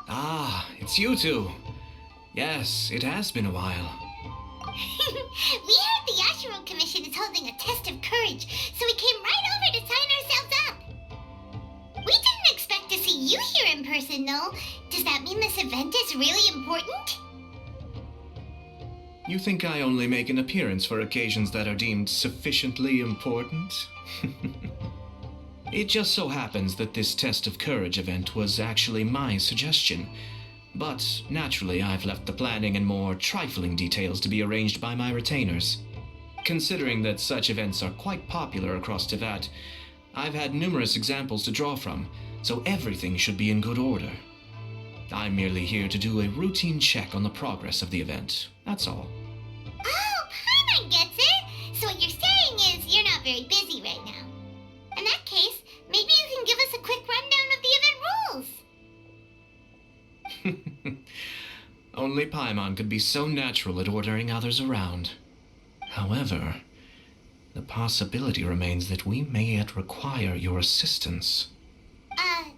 Ah, it's you two. Yes, it has been a while. We heard the Yashiro Commission is holding a test of courage, so we came right over to sign ourselves up. We didn't expect to see you here in person, though. Does that mean this event is really important? You think I only make an appearance for occasions that are deemed sufficiently important? It just so happens that this test of courage event was actually my suggestion. But naturally, I've left the planning and more trifling details to be arranged by my retainers. Considering that such events are quite popular across Teyvat, I've had numerous examples to draw from, so everything should be in good order. I'm merely here to do a routine check on the progress of the event, that's all. Oh, Paimon gets it! So what you're saying is you're not very busy right now. In that case, maybe you can give us a quick rundown of the event rules. Only Paimon could be so natural at ordering others around. However, the possibility remains that we may yet require your assistance.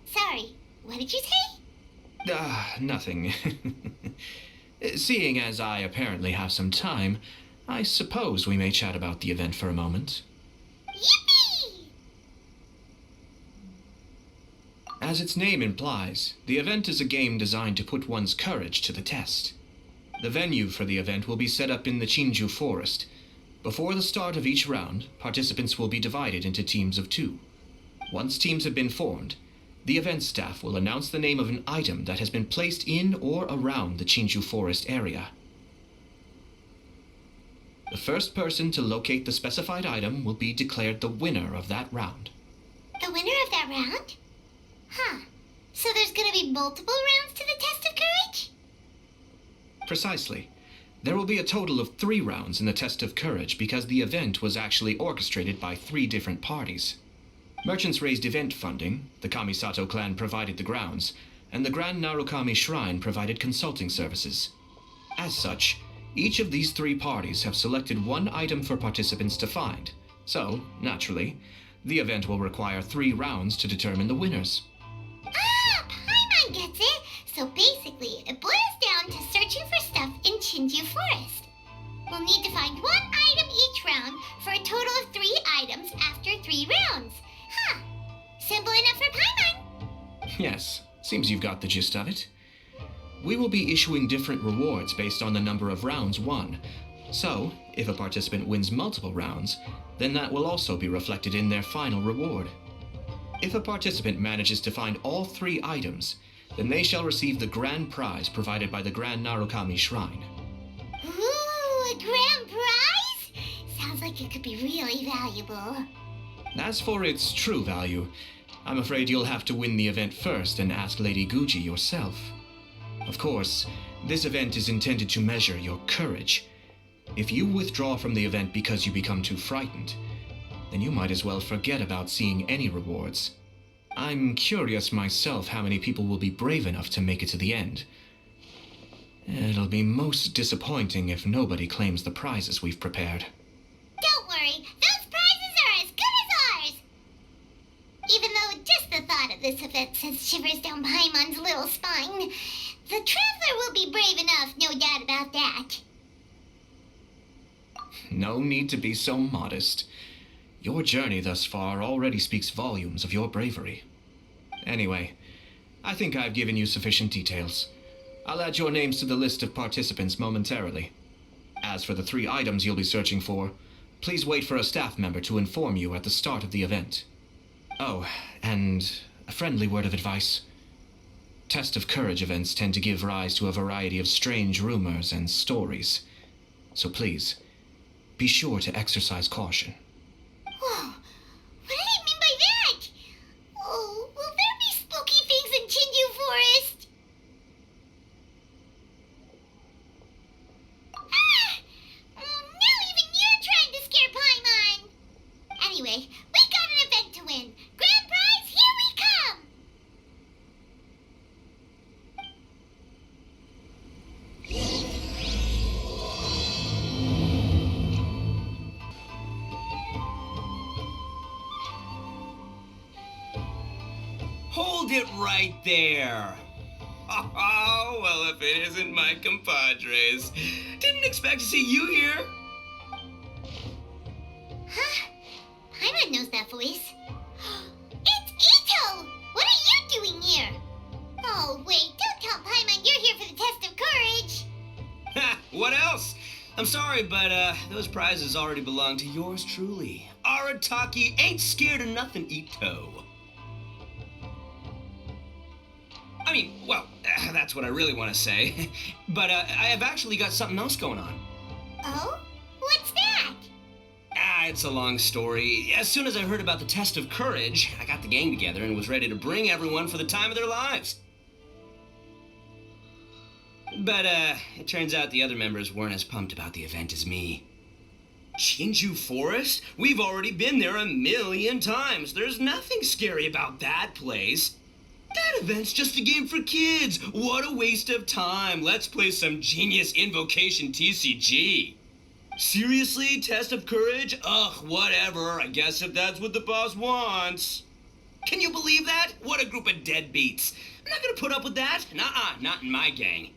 Sorry. What did you say? Nothing. Seeing as I apparently have some time, I suppose we may chat about the event for a moment. Yippee! As its name implies, the event is a game designed to put one's courage to the test. The venue for the event will be set up in the Chinju Forest. Before the start of each round, participants will be divided into teams of 2. Once teams have been formed, the event staff will announce the name of an item that has been placed in or around the Chinju Forest area. The first person to locate the specified item will be declared the winner of that round. The winner of that round? Huh. So there's gonna be multiple rounds to the test of courage? Precisely. There will be a total of 3 rounds in the test of courage because the event was actually orchestrated by 3 different parties. Merchants raised event funding, the Kamisato clan provided the grounds, and the Grand Narukami Shrine provided consulting services. As such, each of these 3 parties have selected one item for participants to find, so, naturally, the event will require 3 rounds to determine the winners. Ah, Paimon gets it! So basically, it boils down to searching for stuff in Chinju Forest. We'll need to find one item each round for a total of 3 items after 3 rounds. Huh. Simple enough for Paimon. Yes, seems you've got the gist of it. We will be issuing different rewards based on the number of rounds won. So, if a participant wins multiple rounds, then that will also be reflected in their final reward. If a participant manages to find all 3 items, then they shall receive the grand prize provided by the Grand Narukami Shrine. Ooh, a grand prize? Sounds like it could be really valuable. As for its true value, I'm afraid you'll have to win the event first and ask Lady Guji yourself. Of course, this event is intended to measure your courage. If you withdraw from the event because you become too frightened, then you might as well forget about seeing any rewards. I'm curious myself how many people will be brave enough to make it to the end. It'll be most disappointing if nobody claims the prizes we've prepared. Don't worry, those prizes are as good as ours! Even though just the thought of this event sends shivers down Paimon's little spine, the Traveler will be brave enough, no doubt about that. No need to be so modest. Your journey thus far already speaks volumes of your bravery. Anyway, I think I've given you sufficient details. I'll add your names to the list of participants momentarily. As for the 3 items you'll be searching for, please wait for a staff member to inform you at the start of the event. Oh, and a friendly word of advice. Test of courage events tend to give rise to a variety of strange rumors and stories. So please, be sure to exercise caution. Whoa, what did he mean by that? Oh, will there be spooky things in Chinju Forest? Ah! Now even you're trying to scare Paimon! Anyway, we got an event to win. Grand prize, here we come! Hold it right there! Well, if it isn't my compadres. Didn't expect to see you here. Huh? Paimon knows that voice. It's Ito! What are you doing here? Oh, wait, don't tell Paimon you're here for the test of courage. Ha! What else? I'm sorry, but those prizes already belong to yours truly. Arataki ain't scared of nothing, Ito. I mean, well, that's what I really want to say. But I have actually got something else going on. Oh? What's that? It's a long story. As soon as I heard about the test of courage, I got the gang together and was ready to bring everyone for the time of their lives. But, it turns out the other members weren't as pumped about the event as me. Shinju Forest? We've already been there 1,000,000 times. There's nothing scary about that place. That event's just a game for kids. What a waste of time. Let's play some genius invocation TCG. Seriously? Test of courage? Ugh, whatever. I guess if that's what the boss wants. Can you believe that? What a group of deadbeats. I'm not gonna put up with that. Nuh-uh, not in my gang.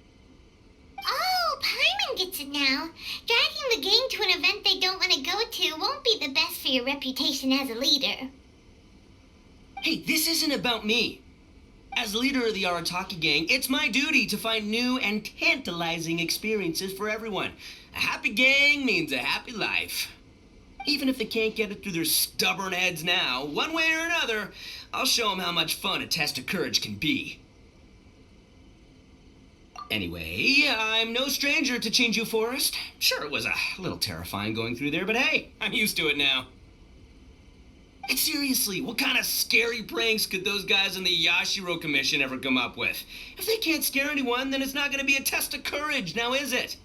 Oh, Paimon gets it now. Dragging the gang to an event they don't want to go to won't be the best for your reputation as a leader. Hey, this isn't about me. As leader of the Arataki gang, it's my duty to find new and tantalizing experiences for everyone. A happy gang means a happy life. Even if they can't get it through their stubborn heads now, one way or another, I'll show them how much fun a test of courage can be. Anyway, I'm no stranger to Chinju Forest. Sure, it was a little terrifying going through there, but hey, I'm used to it now. And seriously, what kind of scary pranks could those guys in the Yashiro Commission ever come up with? If they can't scare anyone, then it's not going to be a test of courage, now is it?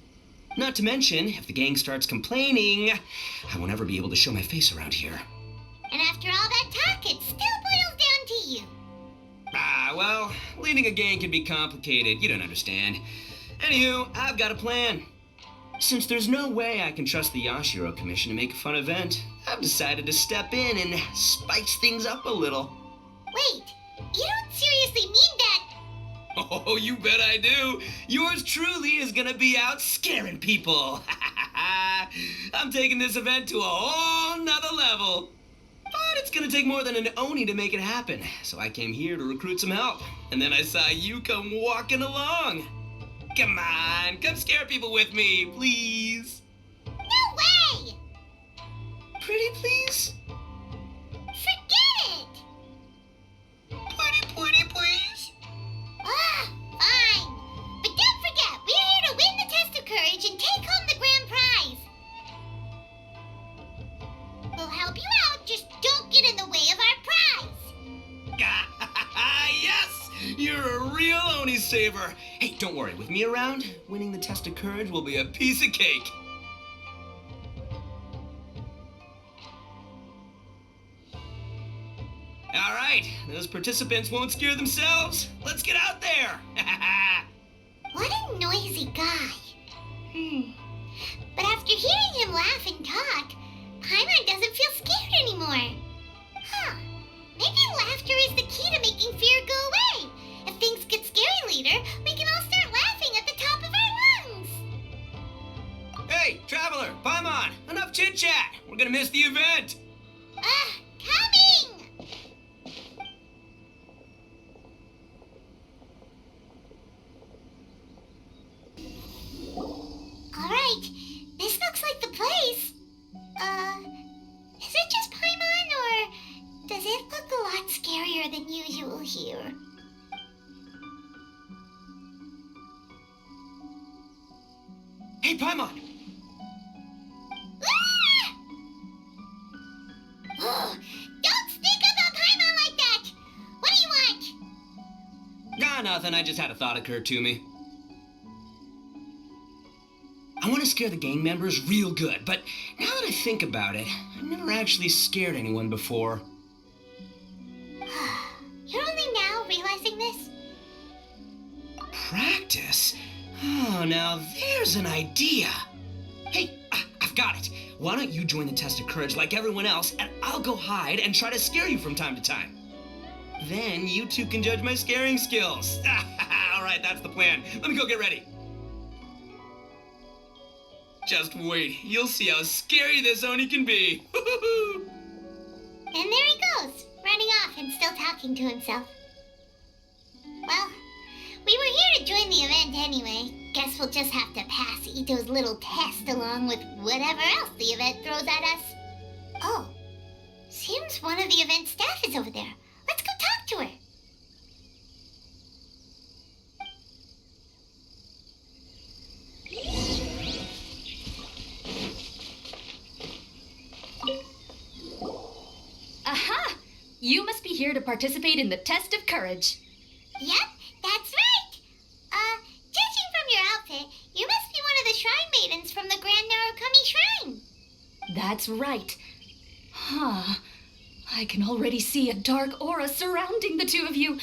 Not to mention, if the gang starts complaining, I won't ever be able to show my face around here. And after all that talk, it still boils down to you. Well, leading a gang can be complicated. You don't understand. Anywho, I've got a plan. Since there's no way I can trust the Yashiro Commission to make a fun event, I've decided to step in and spice things up a little. Wait, you don't seriously mean that? Oh, you bet I do. Yours truly is gonna be out scaring people. I'm taking this event to a whole nother level. But it's gonna take more than an Oni to make it happen, so I came here to recruit some help. And then I saw you come walking along. Come on, come scare people with me, please. No way! Pretty please? Forget it! Pretty please? Fine. But don't forget, we're here to win the test of courage and take home the grand prize. We'll help you out, just don't get in the way of our prize. Yes! You're a real Oni saver. Hey, don't worry, with me around, winning the test of courage will be a piece of cake. All right, those participants won't scare themselves. Let's get out there. What a noisy guy. But after hearing him laugh and talk, Paimon doesn't feel scared anymore. Maybe laughter is the key to making fear go away. If things get scary later, we can all start laughing at the top of our lungs. Hey, Traveler, Paimon, enough chit-chat. We're gonna miss the event. Coming! Alright, this looks like the place. Is it just Paimon, or does it look a lot scarier than usual here? Hey, Paimon. Don't speak about Paimon like that! What do you want? Nothing. I just had a thought occur to me. I want to scare the gang members real good, but now that I think about it, I've never actually scared anyone before. You're only now realizing this? Practice? Oh, now there's an idea. Hey, I've got it. Why don't you join the test of courage like everyone else, and I'll go hide and try to scare you from time to time. Then you two can judge my scaring skills. Alright, that's the plan. Let me go get ready. Just wait. You'll see how scary this Oni can be. And there he goes, running off and still talking to himself. Well, we were here to join the event anyway. Guess we'll just have to pass Ito's little test along with whatever else the event throws at us. Oh, seems one of the event staff is over there. Let's go talk to her. Aha! You must be here to participate in the test of courage. Yep, that's right. Judging from your outfit, you must be one of the shrine maidens from the Grand Narukami Shrine. That's right. Huh. I can already see a dark aura surrounding the two of you.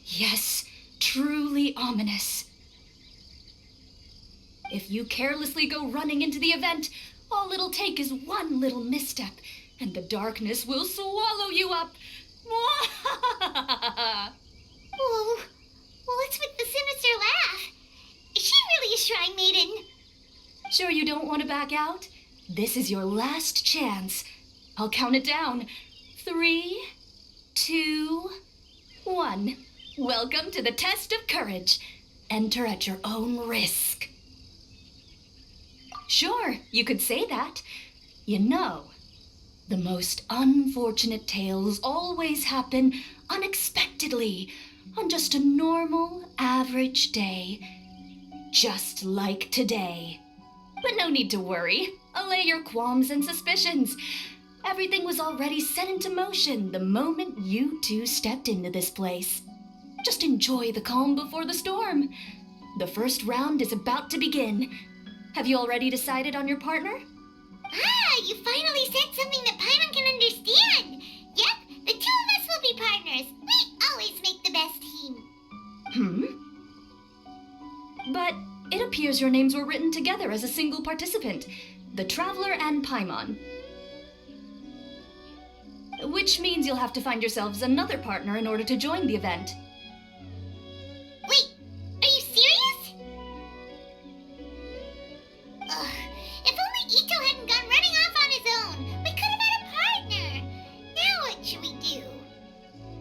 Yes, truly ominous. If you carelessly go running into the event, all it'll take is one little misstep, and the darkness will swallow you up. Whoa, what's with the sinister laugh? Is she really a shrine maiden? Sure you don't want to back out? This is your last chance. I'll count it down. 3, 2, 1. Welcome to the test of courage. Enter at your own risk. Sure, you could say that. You know, the most unfortunate tales always happen unexpectedly on just a normal, average day. Just like today. But no need to worry. Allay your qualms and suspicions. Everything was already set into motion the moment you two stepped into this place. Just enjoy the calm before the storm. The first round is about to begin. Have you already decided on your partner? Ah, you finally said something that Paimon can understand. Yep, the two of us will be partners. We always make the best team. But it appears your names were written together as a single participant, the Traveler and Paimon. Which means you'll have to find yourselves another partner in order to join the event. Wait, are you serious? Ugh, if only Ito hadn't gone running off on his own, we could have had a partner. Now what should we do?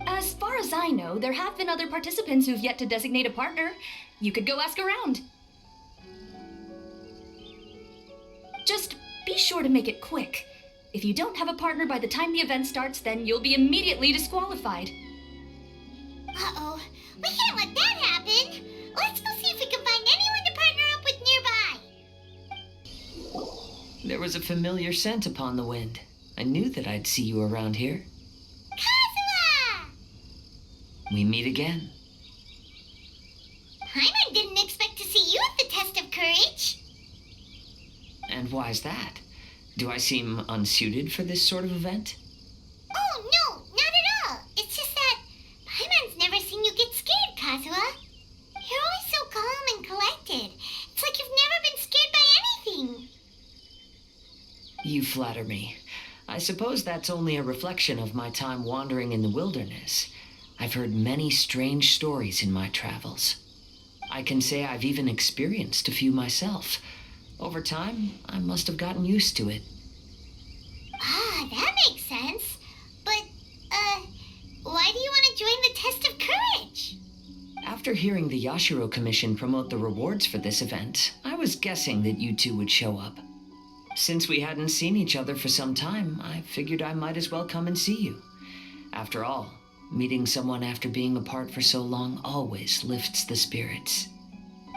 As far as I know, there have been other participants who've yet to designate a partner. You could go ask around. Just be sure to make it quick. If you don't have a partner by the time the event starts, then you'll be immediately disqualified. Uh-oh, we can't let that happen. Let's go see if we can find anyone to partner up with nearby. There was a familiar scent upon the wind. I knew that I'd see you around here. Kazuha! We meet again. Paimon didn't expect to see you at the test of courage. And why's that? Do I seem unsuited for this sort of event? Oh, no, not at all. It's just that Paimon's never seen you get scared, Kazuha. You're always so calm and collected. It's like you've never been scared by anything. You flatter me. I suppose that's only a reflection of my time wandering in the wilderness. I've heard many strange stories in my travels. I can say I've even experienced a few myself. Over time, I must have gotten used to it. Ah, that makes sense. But, why do you want to join the test of courage? After hearing the Yashiro Commission promote the rewards for this event, I was guessing that you two would show up. Since we hadn't seen each other for some time, I figured I might as well come and see you. After all, meeting someone after being apart for so long always lifts the spirits.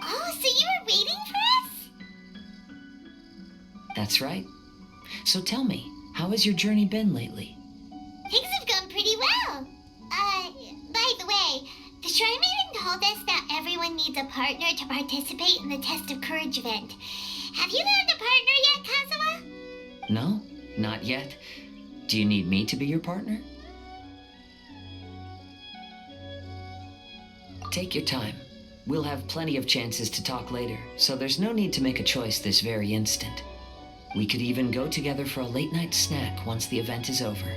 Oh, so you were waiting for us? That's right. So tell me, how has your journey been lately? Things have gone pretty well. By the way, the Shrine Maiden told us that everyone needs a partner to participate in the Test of Courage event. Have you found a partner yet, Kazuha? No, not yet. Do you need me to be your partner? Take your time. We'll have plenty of chances to talk later, so there's no need to make a choice this very instant. We could even go together for a late-night snack once the event is over.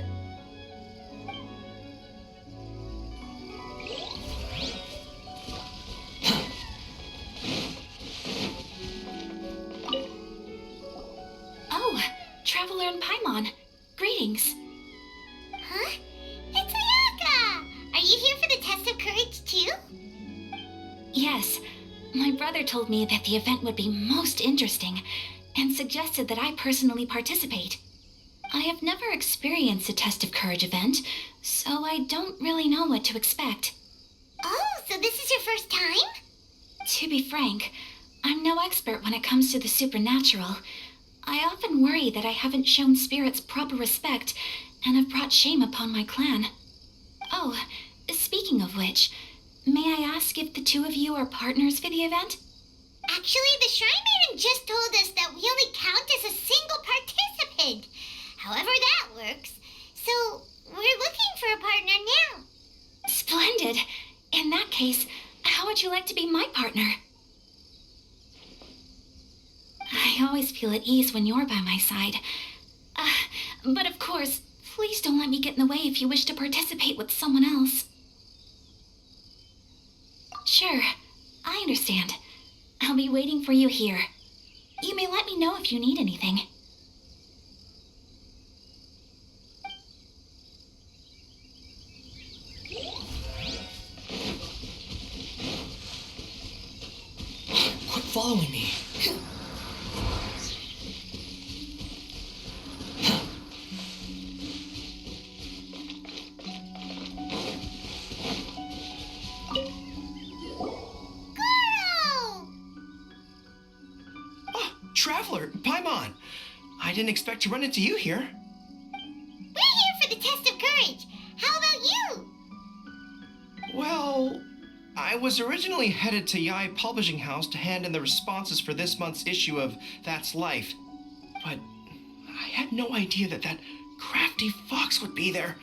Yes, my brother told me that the event would be most interesting and suggested that I personally participate. I have never experienced a Test of Courage event, so I don't really know what to expect. Oh, so this is your first time? To be frank, I'm no expert when it comes to the supernatural. I often worry that I haven't shown spirits proper respect and have brought shame upon my clan. Oh, speaking of which, may I ask if the two of you are partners for the event? Actually, the Shrine Maiden just told us that we only count as a single participant. However that works. So, we're looking for a partner now. Splendid. In that case, how would you like to be my partner? I always feel at ease when you're by my side. But of course, please don't let me get in the way if you wish to participate with someone else. Sure, I understand. I'll be waiting for you here. You may let me know if you need anything. Quit following me. Traveler, Paimon! I didn't expect to run into you here. We're here for the Test of Courage. How about you? Well, I was originally headed to Yai Publishing House to hand in the responses for this month's issue of That's Life. But I had no idea that crafty fox would be there.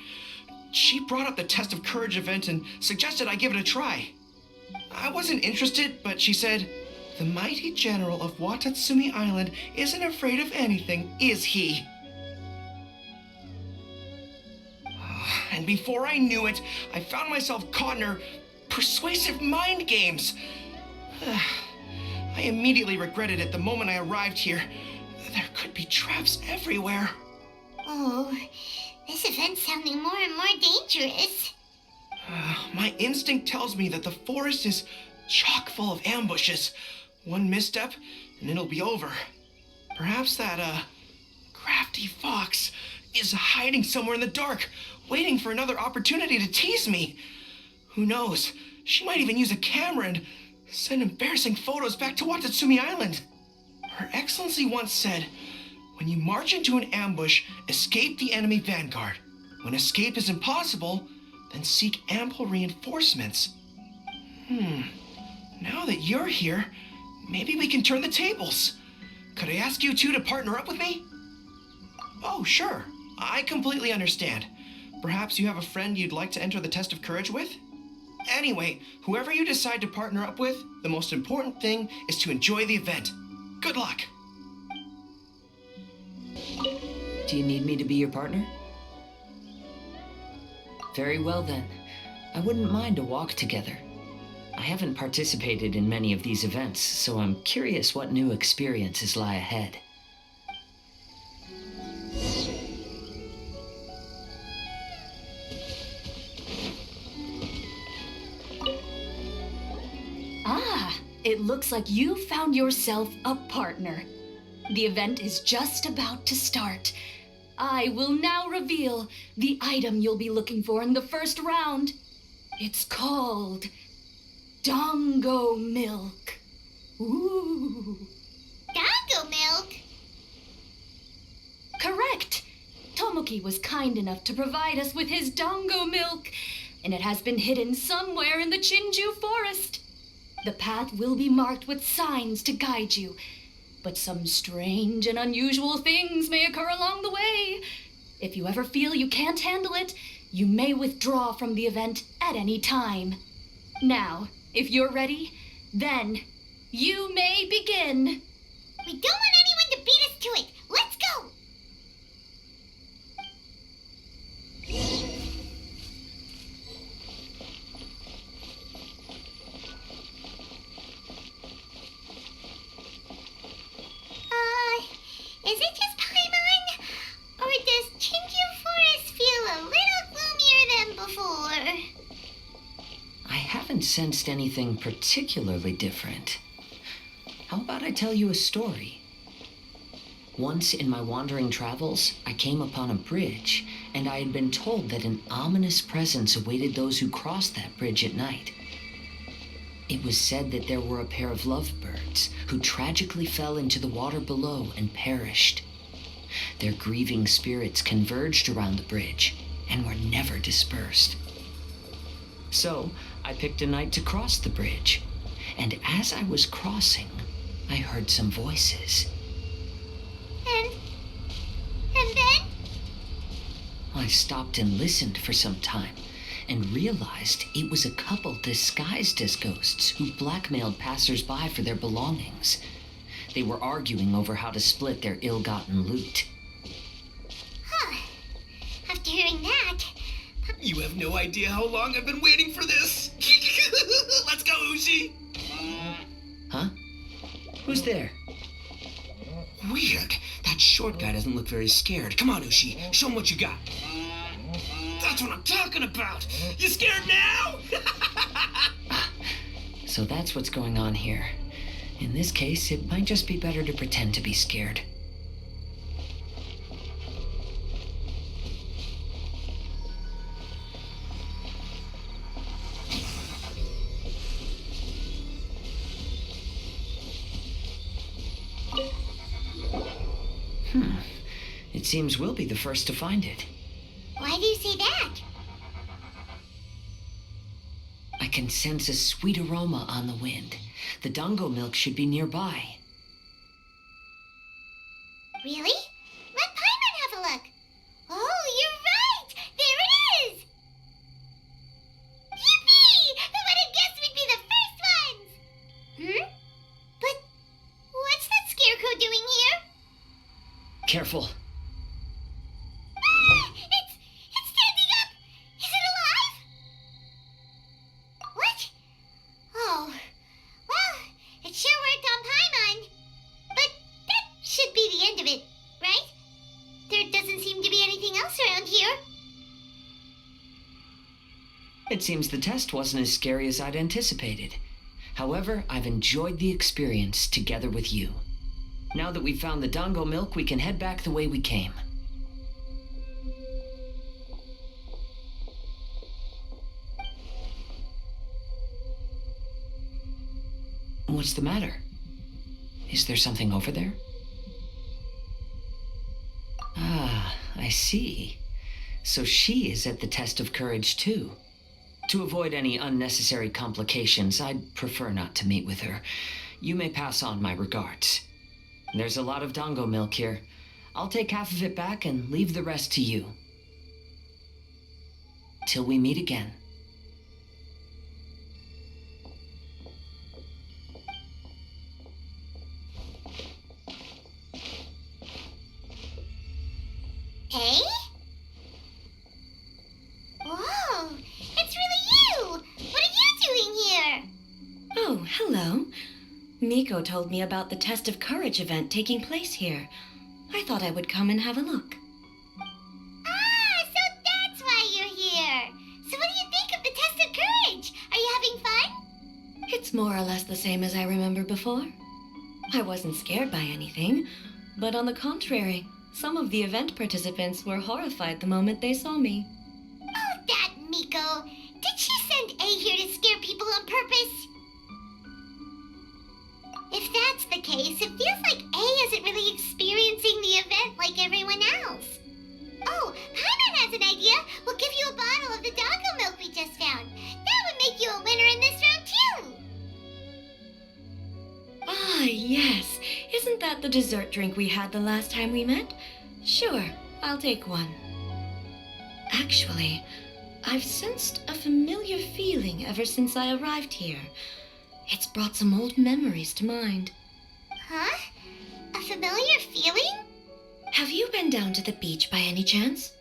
She brought up the Test of Courage event and suggested I give it a try. I wasn't interested, but she said, "The mighty general of Watatsumi Island isn't afraid of anything, is he?" And before I knew it, I found myself caught in her persuasive mind games. I immediately regretted it the moment I arrived here. There could be traps everywhere. Oh, this event's sounding more and more dangerous. My instinct tells me that the forest is chock full of ambushes. One misstep, and it'll be over. Perhaps that, crafty fox is hiding somewhere in the dark, waiting for another opportunity to tease me. Who knows? She might even use a camera and send embarrassing photos back to Watatsumi Island. Her Excellency once said, "When you march into an ambush, escape the enemy vanguard. When escape is impossible, then seek ample reinforcements." Now that you're here, maybe we can turn the tables. Could I ask you two to partner up with me? Oh, sure. I completely understand. Perhaps you have a friend you'd like to enter the Test of Courage with? Anyway, whoever you decide to partner up with, the most important thing is to enjoy the event. Good luck. Do you need me to be your partner? Very well then. I wouldn't mind a walk together. I haven't participated in many of these events, so I'm curious what new experiences lie ahead. Ah, it looks like you found yourself a partner. The event is just about to start. I will now reveal the item you'll be looking for in the first round. It's called Dongo Milk. Ooh. Dongo milk? Correct. Tomoki was kind enough to provide us with his Dongo Milk, and it has been hidden somewhere in the Chinju forest. The path will be marked with signs to guide you, but some strange and unusual things may occur along the way. If you ever feel you can't handle it, you may withdraw from the event at any time. Now, if you're ready, then you may begin. We don't want anyone to beat us to it. Let's go! Is it just Paimon? Or does Chinju Forest feel a little gloomier than before? I haven't sensed anything particularly different. How about I tell you a story? Once in my wandering travels, I came upon a bridge, and I had been told that an ominous presence awaited those who crossed that bridge at night. It was said that there were a pair of lovebirds who tragically fell into the water below and perished. Their grieving spirits converged around the bridge and were never dispersed. So, I picked a night to cross the bridge, and as I was crossing, I heard some voices. And then? I stopped and listened for some time, and realized it was a couple disguised as ghosts who blackmailed passers-by for their belongings. They were arguing over how to split their ill-gotten loot. Huh. After hearing that... You have no idea how long I've been waiting for this. Let's go, Ushi. Huh? Who's there? Weird. That short guy doesn't look very scared. Come on, Ushi. Show him what you got. That's what I'm talking about. You scared now? So that's what's going on here. In this case, it might just be better to pretend to be scared. It seems we'll be the first to find it. Why do you say that? I can sense a sweet aroma on the wind. The dango milk should be nearby. Really? Let Paimon have a look. Oh, you're right! There it is! Yippee! Who would have guessed we'd be the first ones? Hmm? But what's that scarecrow doing here? Careful. It's standing up! Is it alive? What? Oh, well, it sure worked on Paimon. But that should be the end of it, right? There doesn't seem to be anything else around here. It seems the test wasn't as scary as I'd anticipated. However, I've enjoyed the experience together with you. Now that we've found the dango milk, we can head back the way we came. What's the matter? Is there something over there? Ah, I see. So she is at the test of courage too. To avoid any unnecessary complications, I'd prefer not to meet with her. You may pass on my regards. There's a lot of dango milk here. I'll take half of it back and leave the rest to you. Till we meet again. Eh? Whoa, it's really you! What are you doing here? Oh, hello. Miko told me about the Test of Courage event taking place here. I thought I would come and have a look. Ah, so that's why you're here. So what do you think of the Test of Courage? Are you having fun? It's more or less the same as I remember before. I wasn't scared by anything, but on the contrary, some of the event participants were horrified the moment they saw me. Oh, that Miko. Did she send A here to scare people on purpose? If that's the case, it feels like A isn't really experiencing the event like everyone else. Oh, Paimon has an idea. We'll give you a bottle of the dango milk we just found. That would make you a winner in this round, too. Ah, yes. Isn't that the dessert drink we had the last time we met? Sure, I'll take one. Actually, I've sensed a familiar feeling ever since I arrived here. It's brought some old memories to mind. Huh? A familiar feeling? Have you been down to the beach by any chance?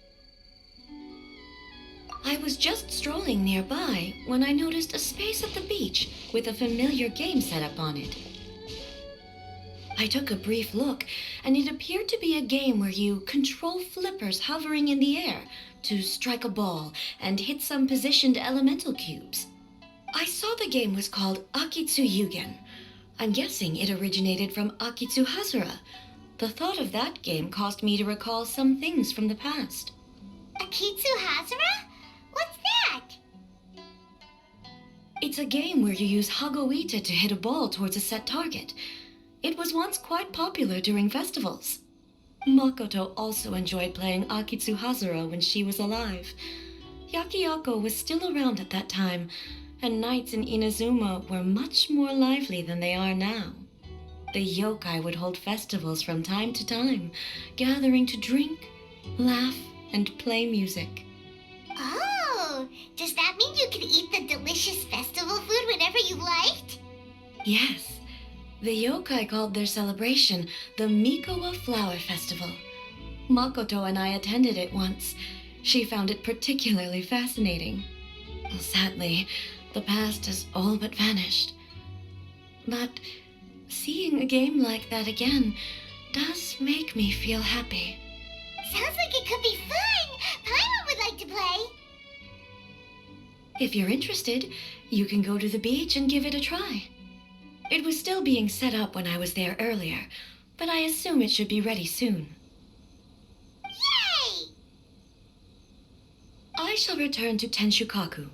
I was just strolling nearby when I noticed a space at the beach with a familiar game set up on it. I took a brief look, and it appeared to be a game where you control flippers hovering in the air to strike a ball and hit some positioned elemental cubes. I saw the game was called Akitsu Yugen. I'm guessing it originated from Akitsu Hazura. The thought of that game caused me to recall some things from the past. Akitsu Hazura? What's that? It's a game where you use Hagoita to hit a ball towards a set target. It was once quite popular during festivals. Makoto also enjoyed playing Akitsu Hazura when she was alive. Yakiako was still around at that time, and nights in Inazuma were much more lively than they are now. The yokai would hold festivals from time to time, gathering to drink, laugh, and play music. Oh, does that mean you could eat the delicious festival food whenever you liked? Yes, the yokai called their celebration the Mikowa Flower Festival. Makoto and I attended it once. She found it particularly fascinating. Sadly, the past has all but vanished. But seeing a game like that again does make me feel happy. Sounds like it could be fun! Paimon would like to play! If you're interested, you can go to the beach and give it a try. It was still being set up when I was there earlier, but I assume it should be ready soon. Yay! I shall return to Tenshukaku.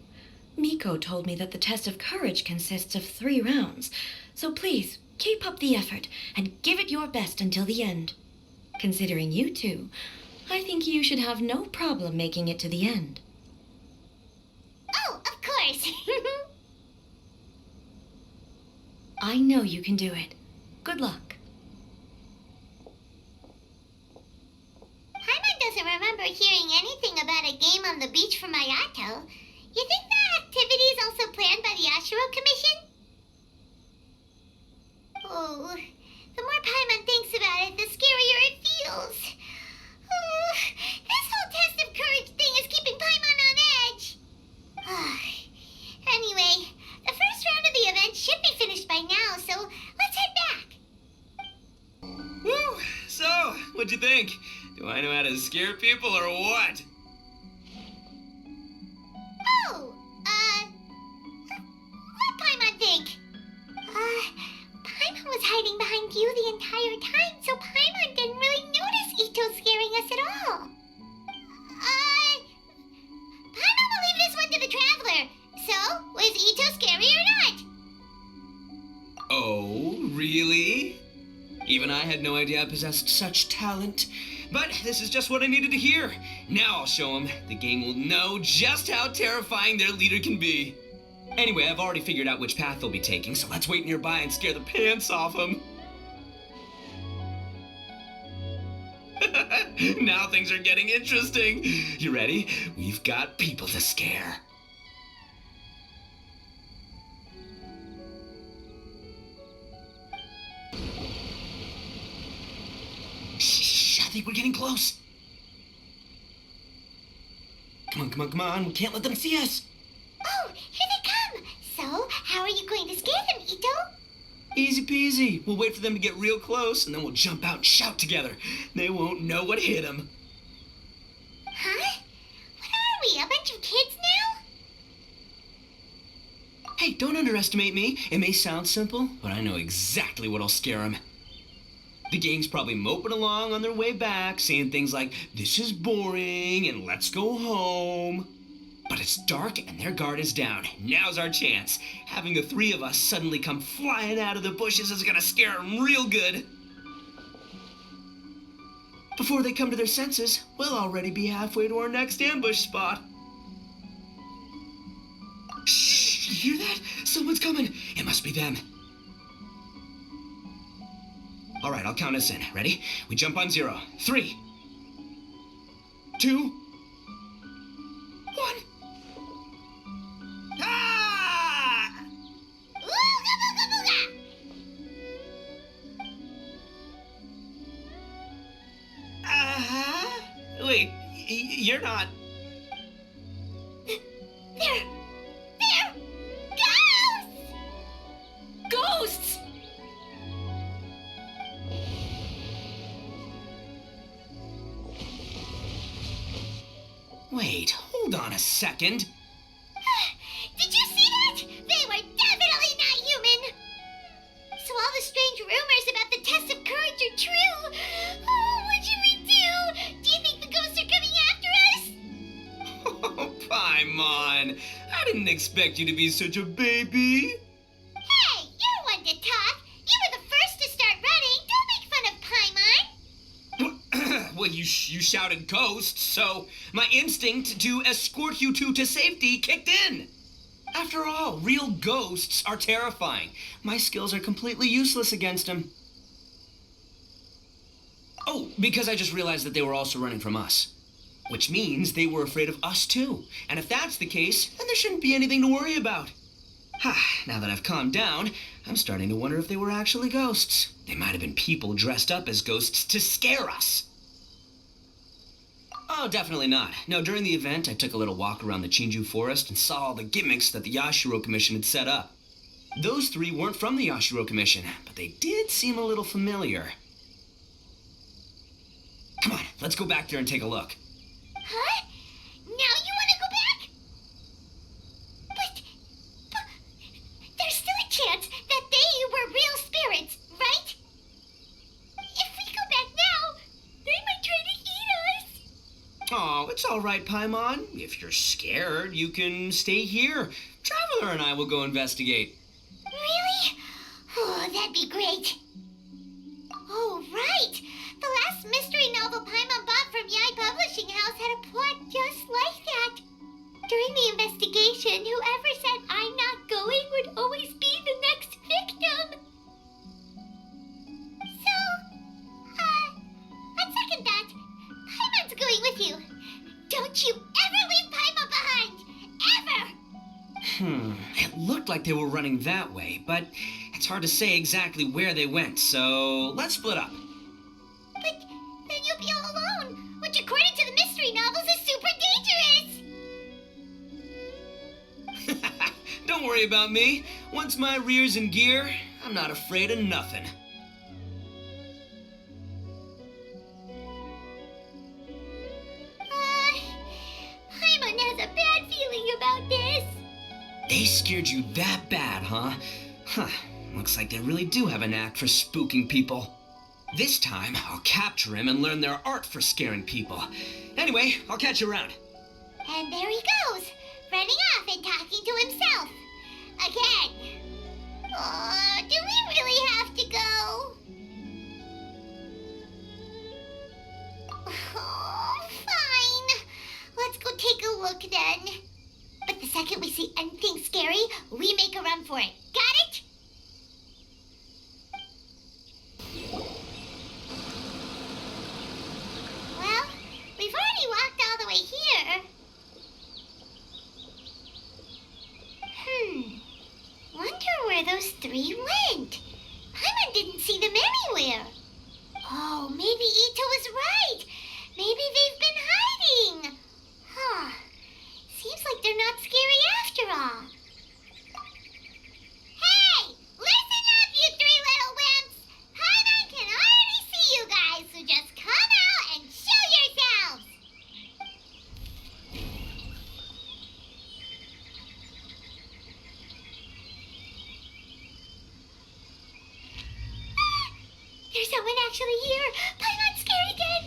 Miko told me that the test of courage consists of 3 rounds, so please keep up the effort and give it your best until the end. Considering you two, I think you should have no problem making it to the end. Oh, of course! I know you can do it. Good luck. Paimon doesn't remember hearing anything about a game on the beach from Ayato. You think that activity is also planned by the Yashiro Commission? Oh, the more Paimon thinks about it, the scarier it feels. Oh, this whole test of courage thing is keeping Paimon on edge. Anyway, the first round of the event should be finished by now, so let's head back. Woo! So, what'd you think? Do I know how to scare people or what? Oh, what Paimon think? Paimon was hiding behind you the entire time, so Paimon didn't really notice Ito scaring us at all. Paimon will leave this one to the Traveler. So, was Ito scary or not? Oh, really? Even I had no idea I possessed such talent. But this is just what I needed to hear. Now I'll show them. The gang will know just how terrifying their leader can be. Anyway, I've already figured out which path they'll be taking, so let's wait nearby and scare the pants off them. Now things are getting interesting. You ready? We've got people to scare. Shh, I think we're getting close. Come on. We can't let them see us. Oh, here they come. So, how are you going to scare them, Ito? Easy peasy. We'll wait for them to get real close, and then we'll jump out and shout together. They won't know what hit them. Huh? What are we, a bunch of kids now? Hey, don't underestimate me. It may sound simple, but I know exactly what'll scare them. The gang's probably moping along on their way back, saying things like, "This is boring," and "Let's go home." But it's dark and their guard is down. Now's our chance. Having the 3 of us suddenly come flying out of the bushes is gonna scare them real good. Before they come to their senses, we'll already be halfway to our next ambush spot. Shh, you hear that? Someone's coming. It must be them. All right, I'll count us in. Ready? We jump on 0. 3, 2, 1. Ah! Ooga booga booga! Wait, you're not. They're ghosts! Ghosts! Wait, hold on a second. Did you see that? didn't expect you to be such a baby. Hey, you're one to talk. You were the first to start running. Don't make fun of Paimon. Well, you shouted ghosts, so my instinct to escort you two to safety kicked in. After all, real ghosts are terrifying. My skills are completely useless against them. Oh, because I just realized that they were also running from us. Which means they were afraid of us too. And if that's the case, then there shouldn't be anything to worry about. Now that I've calmed down, I'm starting to wonder if they were actually ghosts. They might have been people dressed up as ghosts to scare us. Oh, definitely not. No, during the event, I took a little walk around the Chinju forest and saw all the gimmicks that the Yashiro Commission had set up. Those three weren't from the Yashiro Commission, but they did seem a little familiar. Come on, let's go back there and take a look. Huh? Now you want to go back? But there's still a chance that they were real spirits, right? If we go back now, they might try to eat us. Oh, it's all right, Paimon. If you're scared, you can stay here. Traveler and I will go investigate. Really? Oh, that'd be great. Oh, right. The last mystery novel Paimon bought from Yai Publishing House had a plot just like that. During the investigation, whoever said I'm not going would always be the next victim. So, on second thought, Paimon's going with you. Don't you ever leave Paimon behind! Ever! It looked like they were running that way, but it's hard to say exactly where they went, so let's split up. But then you'll be all alone, which according to the mystery novels is super dangerous. Don't worry about me. Once my rear's in gear, I'm not afraid of nothing. Paimon has a bad feeling about this. They scared you that bad, huh? Looks like they really do have a knack for spooking people. This time, I'll capture him and learn their art for scaring people. Anyway, I'll catch you around. And there he goes, running off and talking to himself. Again. Oh, do we really have to go? Oh, fine. Let's go take a look then. But the second we see anything scary, we make a run for it. Got it? Well, we've already walked all the way here. Wonder where those three went. Paimon didn't see them anywhere. Oh, maybe Ito was right. Maybe they've been hiding. Huh. Seems like they're not scary after all. Hey! Listen up, you three little wimps! Paimon can already see you guys, so just come out and show yourselves! There's someone actually here! Paimon's scared again!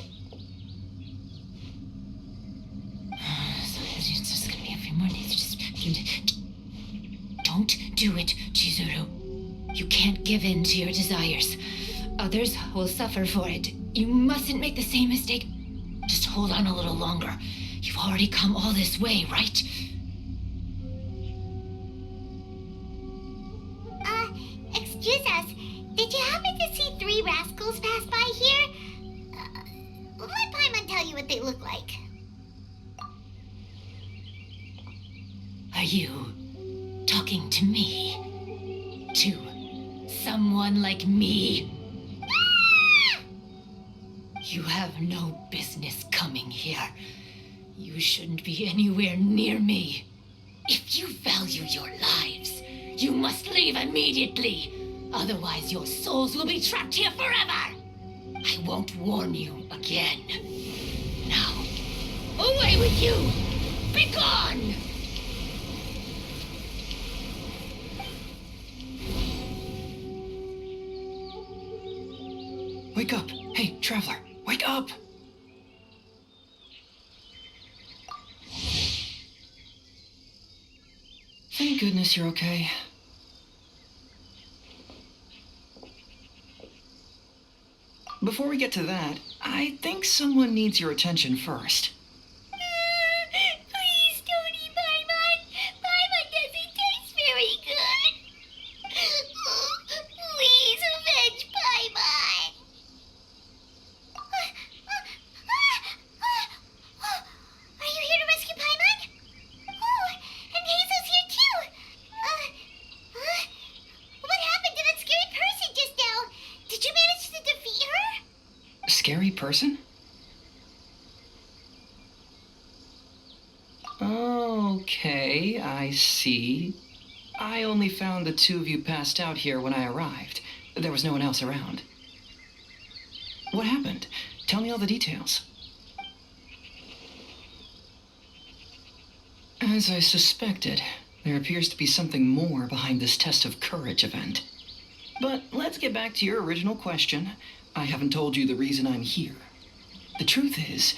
It's just gonna be a few more days. Just don't do it, Chizuru. You can't give in to your desires. Others will suffer for it. You mustn't make the same mistake. Just hold on a little longer. You've already come all this way, right? Excuse us. Did you happen to see three rascals pass by here? Let Paimon tell you what they look like. Are you talking to me? To someone like me? Ah! You have no business coming here. You shouldn't be anywhere near me. If you value your lives, you must leave immediately. Otherwise, your souls will be trapped here forever. I won't warn you again. Now, away with you! Be gone! Wake up! Hey, traveler, wake up! goodness you're okay. Before we get to that, I think someone needs your attention first. Please don't eat Paimon. Paimon doesn't taste very good. Please avenge Paimon. Are you here to rescue Paimon? Oh, and Hazel's here too. What happened to that scary person just now? Did you manage to defeat her? Scary person? Okay, I see. I only found the two of you passed out here when I arrived. There was no one else around. What happened? Tell me all the details. As I suspected, there appears to be something more behind this test of courage event. But let's get back to your original question. I haven't told you the reason I'm here. The truth is,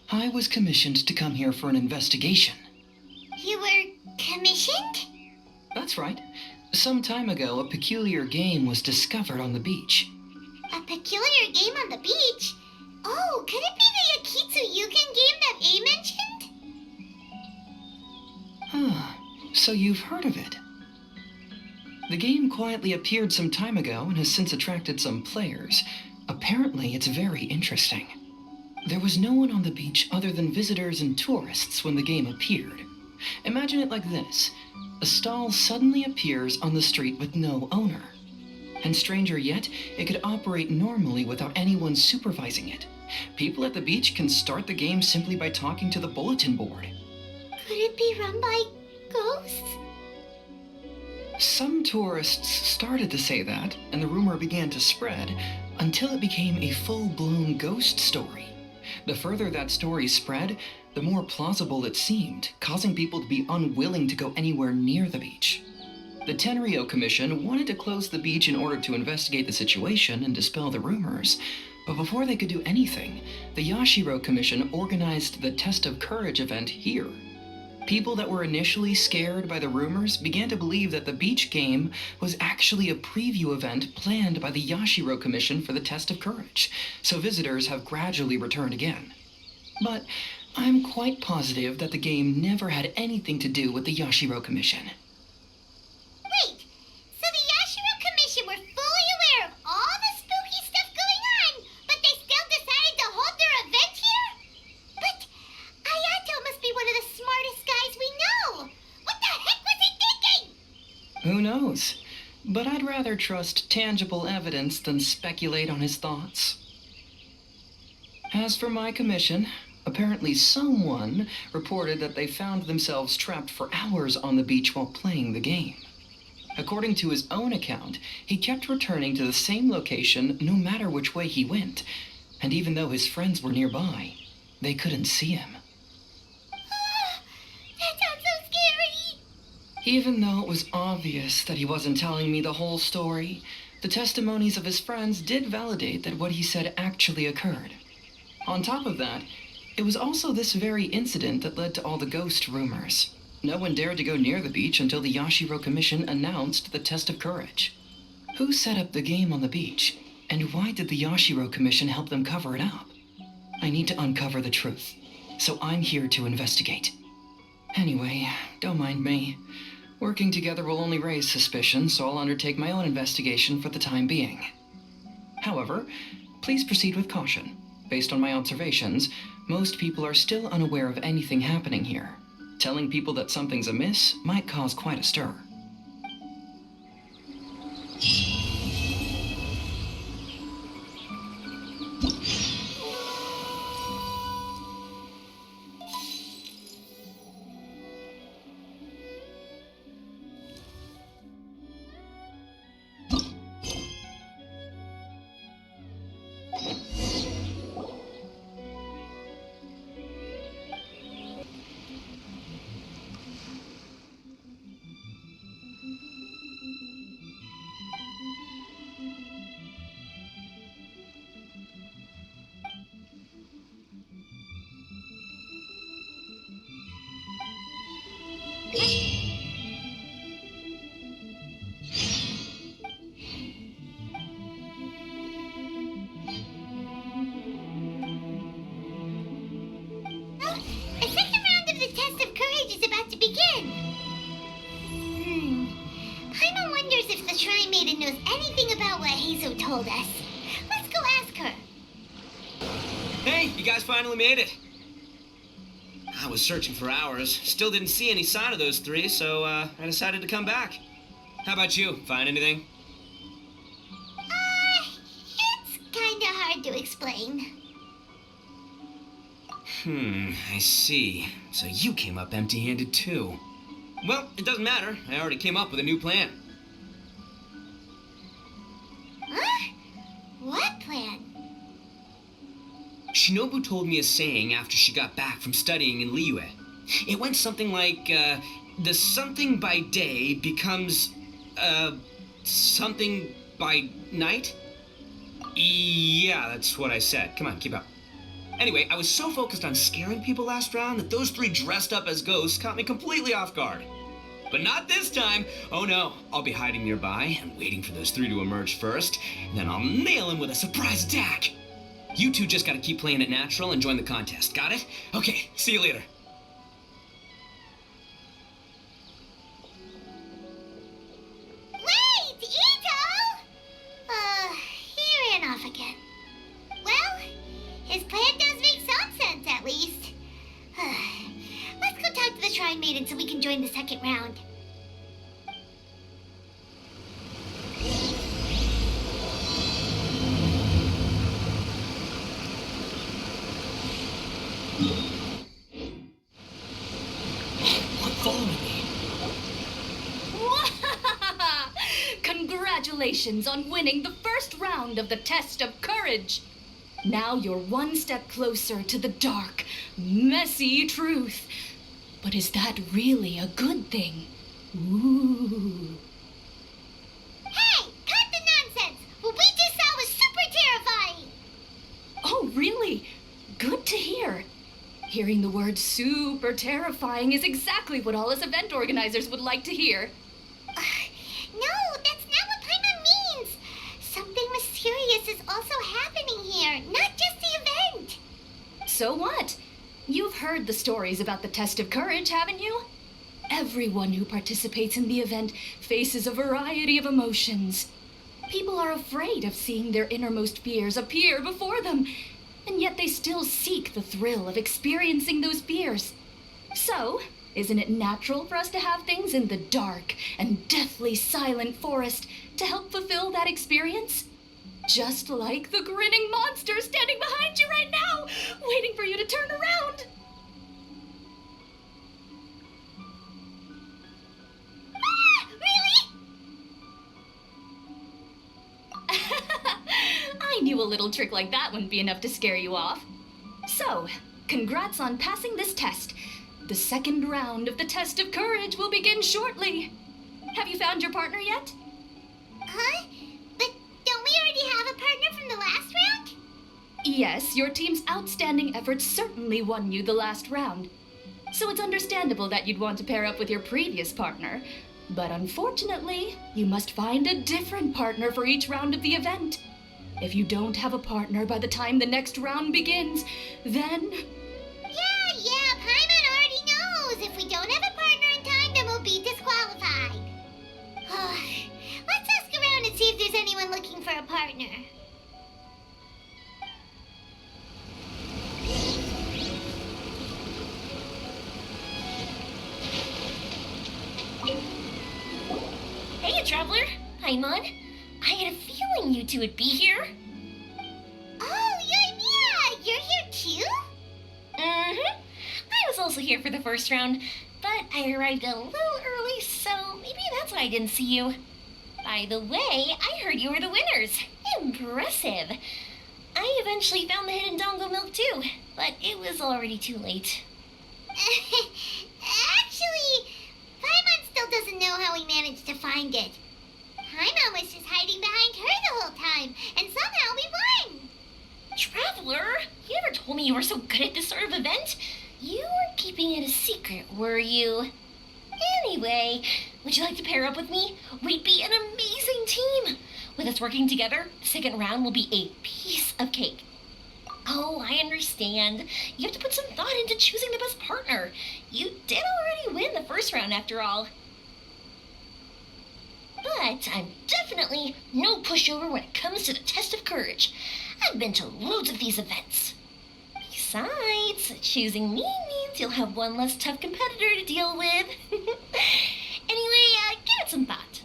I was commissioned to come here for an investigation. You were commissioned? That's right. Some time ago, a peculiar game was discovered on the beach. A peculiar game on the beach? Oh, could it be the Akitsu Yugen game that A mentioned? Ah, so you've heard of it. The game quietly appeared some time ago and has since attracted some players. Apparently, it's very interesting. There was no one on the beach other than visitors and tourists when the game appeared. Imagine it like this. A stall suddenly appears on the street with no owner. And stranger yet, it could operate normally without anyone supervising it. People at the beach can start the game simply by talking to the bulletin board. Could it be run by ghosts? Some tourists started to say that, and the rumor began to spread, until it became a full-blown ghost story. The further that story spread, the more plausible it seemed, causing people to be unwilling to go anywhere near the beach. The Tenryo Commission wanted to close the beach in order to investigate the situation and dispel the rumors, but before they could do anything, the Yashiro Commission organized the Test of Courage event here. People that were initially scared by the rumors began to believe that the beach game was actually a preview event planned by the Yashiro Commission for the Test of Courage, so visitors have gradually returned again. But I'm quite positive that the game never had anything to do with the Yashiro Commission. Wait, so the Yashiro Commission were fully aware of all the spooky stuff going on, but they still decided to hold their event here? But Ayato must be one of the smartest guys we know. What the heck was he thinking? Who knows? But I'd rather trust tangible evidence than speculate on his thoughts. As for my commission, apparently someone reported that they found themselves trapped for hours on the beach while playing the game. According to his own account, he kept returning to the same location no matter which way he went, and even though his friends were nearby, they couldn't see him. That sounds so scary. Even though it was obvious that he wasn't telling me the whole story, the testimonies of his friends did validate that what he said actually occurred. On top of that, it was also this very incident that led to all the ghost rumors. No one dared to go near the beach until the Yashiro Commission announced the Test of Courage. Who set up the game on the beach, and why did the Yashiro Commission help them cover it up? I need to uncover the truth, so I'm here to investigate. Anyway, don't mind me. Working together will only raise suspicion, so I'll undertake my own investigation for the time being. However, please proceed with caution. Based on my observations, most people are still unaware of anything happening here. Telling people that something's amiss might cause quite a stir. Maiden knows anything about what Hazo told us. Let's go ask her. Hey, you guys finally made it. I was searching for hours. Still didn't see any sign of those three, so I decided to come back. How about you? Find anything? It's kinda hard to explain. I see. So you came up empty-handed too. Well, it doesn't matter. I already came up with a new plan. Huh? What plan? Shinobu told me a saying after she got back from studying in Liyue. It went something like, the something by day becomes, something by night? Yeah, that's what I said. Come on, keep up. Anyway, I was so focused on scaring people last round that those three dressed up as ghosts caught me completely off guard. But not this time! Oh no, I'll be hiding nearby and waiting for those three to emerge first, and then I'll nail them with a surprise attack! You two just gotta keep playing it natural and join the contest, got it? Okay, see you later. Wait, Ito! He ran off again. Well, his plan does make some sense, at least. Let's go talk to the Shrine Maiden so we can join the second round. What following me? Congratulations on winning the first round of the test of courage. Now you're one step closer to the dark, messy truth. But is that really a good thing? Ooh. Hey, cut the nonsense! What we just saw was super terrifying! Oh, really? Good to hear. Hearing the word super terrifying is exactly what all us event organizers would like to hear. No, that's not what Paimon means! Something mysterious is also happening here, not just the event! So what? You've heard the stories about the test of courage, haven't you? Everyone who participates in the event faces a variety of emotions. People are afraid of seeing their innermost fears appear before them, and yet they still seek the thrill of experiencing those fears. So, isn't it natural for us to have things in the dark and deathly silent forest to help fulfill that experience? Just like the grinning monster standing behind you right now, waiting for you to turn around. Ah, really? I knew a little trick like that wouldn't be enough to scare you off. So, congrats on passing this test. The second round of the test of courage will begin shortly. Have you found your partner yet? Huh? But don't we already have a partner from the last round? Yes, your team's outstanding efforts certainly won you the last round. So it's understandable that you'd want to pair up with your previous partner. But unfortunately, you must find a different partner for each round of the event. If you don't have a partner by the time the next round begins, then... Yeah, Paimon already knows. If we don't have a partner in time, then we'll be disqualified. Let's ask around and see if there's anyone looking for a partner. Hey, Traveler. Paimon. I had a feeling you two would be here. Oh, yeah, you're here too? Mm-hmm. I was also here for the first round, but I arrived a little early, so maybe that's why I didn't see you. By the way, I heard you were the winners. Impressive. I eventually found the hidden Dongo milk too, but it was already too late. Actually, Paimon still doesn't know how we managed to find it. Paimon was just hiding behind her the whole time, and somehow we won! Traveler, you never told me you were so good at this sort of event. You were keeping it a secret, were you? Anyway, would you like to pair up with me? We'd be an amazing team. With us working together, the second round will be a piece of cake. Oh, I understand. You have to put some thought into choosing the best partner. You did already win the first round after all. But But I'm definitely no pushover when it comes to the test of courage. I've been to loads of these events. Besides, choosing me means you'll have one less tough competitor to deal with. Anyway, give it some thought.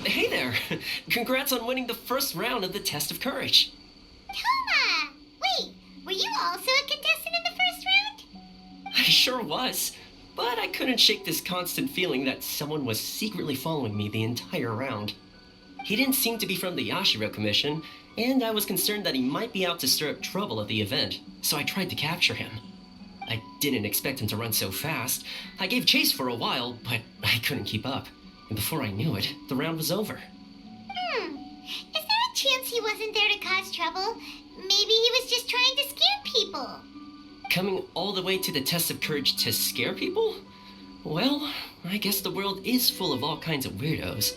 Hey there! Congrats on winning the first round of the test of courage. Toma! Wait, were you also a contestant in the first round? I sure was, but I couldn't shake this constant feeling that someone was secretly following me the entire round. He didn't seem to be from the Yashiro Commission, and I was concerned that he might be out to stir up trouble at the event, so I tried to capture him. I didn't expect him to run so fast. I gave chase for a while, but I couldn't keep up. And before I knew it, the round was over. Is there a chance he wasn't there to cause trouble? Maybe he was just trying to scare people. Coming all the way to the test of courage to scare people? Well, I guess the world is full of all kinds of weirdos.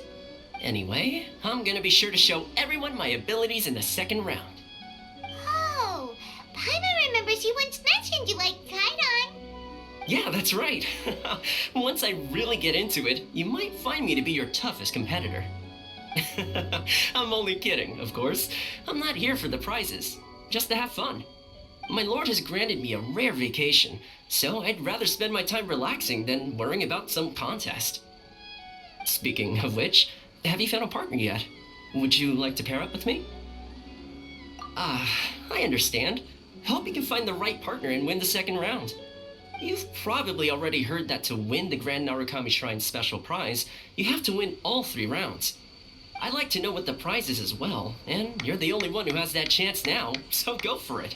Anyway, I'm gonna be sure to show everyone my abilities in the second round. Oh, Paimon remembers you once mentioned you liked Kaidan. Yeah, that's right. Once I really get into it, you might find me to be your toughest competitor. I'm only kidding, of course. I'm not here for the prizes, just to have fun. My lord has granted me a rare vacation, so I'd rather spend my time relaxing than worrying about some contest. Speaking of which, have you found a partner yet? Would you like to pair up with me? I understand. Hope you can find the right partner and win the second round. You've probably already heard that to win the Grand Narukami Shrine's special prize, you have to win all 3 rounds. I'd like to know what the prize is as well, and you're the only one who has that chance now, so go for it.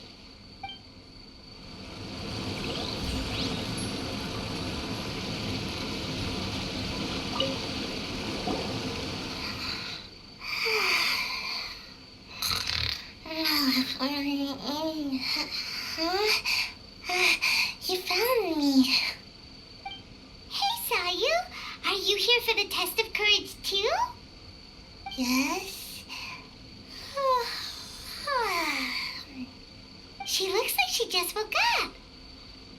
You found me. Hey, Sayu. Are you here for the test of courage too? Yes. She looks like she just woke up.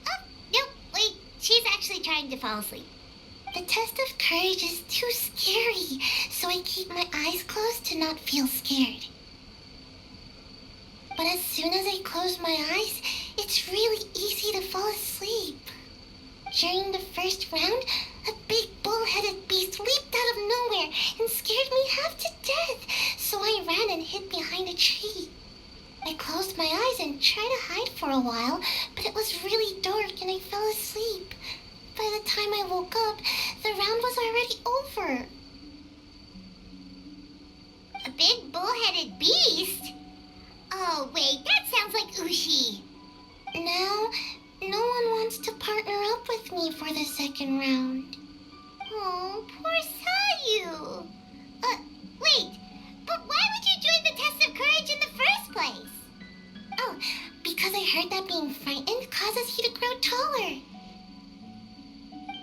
Oh, no, wait. She's actually trying to fall asleep. The test of courage is too scary, so I keep my eyes closed to not feel scared. But as soon as I close my eyes, it's really easy to fall asleep. During the first round, a big bull-headed beast leaped out of nowhere and scared me half to death, so I ran and hid behind a tree. I closed my eyes and tried to hide for a while, but it was really dark and I fell asleep. By the time I woke up, the round was already over. A big bull-headed beast? Oh, wait, that sounds like Ushi. Now, no one wants to partner up with me for the second round. Oh, poor Sayu. Wait, but why would you join the test of courage in the first place? Oh, because I heard that being frightened causes you to grow taller.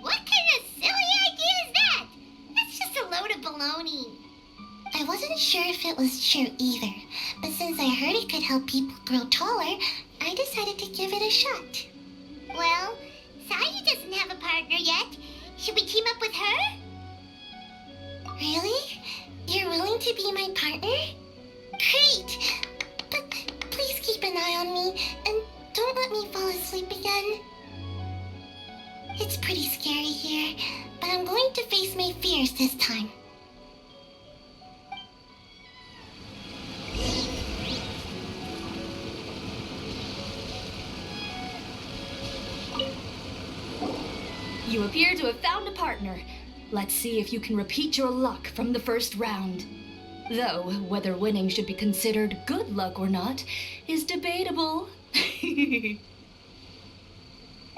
What kind of silly idea is that? That's just a load of baloney. I wasn't sure if it was true either, but since I heard it could help people grow taller, I decided to give it a shot. Well, Sayu doesn't have a partner yet. Should we team up with her? Really? You're willing to be my partner? Great! But please keep an eye on me, and don't let me fall asleep again. It's pretty scary here, but I'm going to face my fears this time. You appear to have found a partner. Let's see if you can repeat your luck from the first round. Though, whether winning should be considered good luck or not is debatable.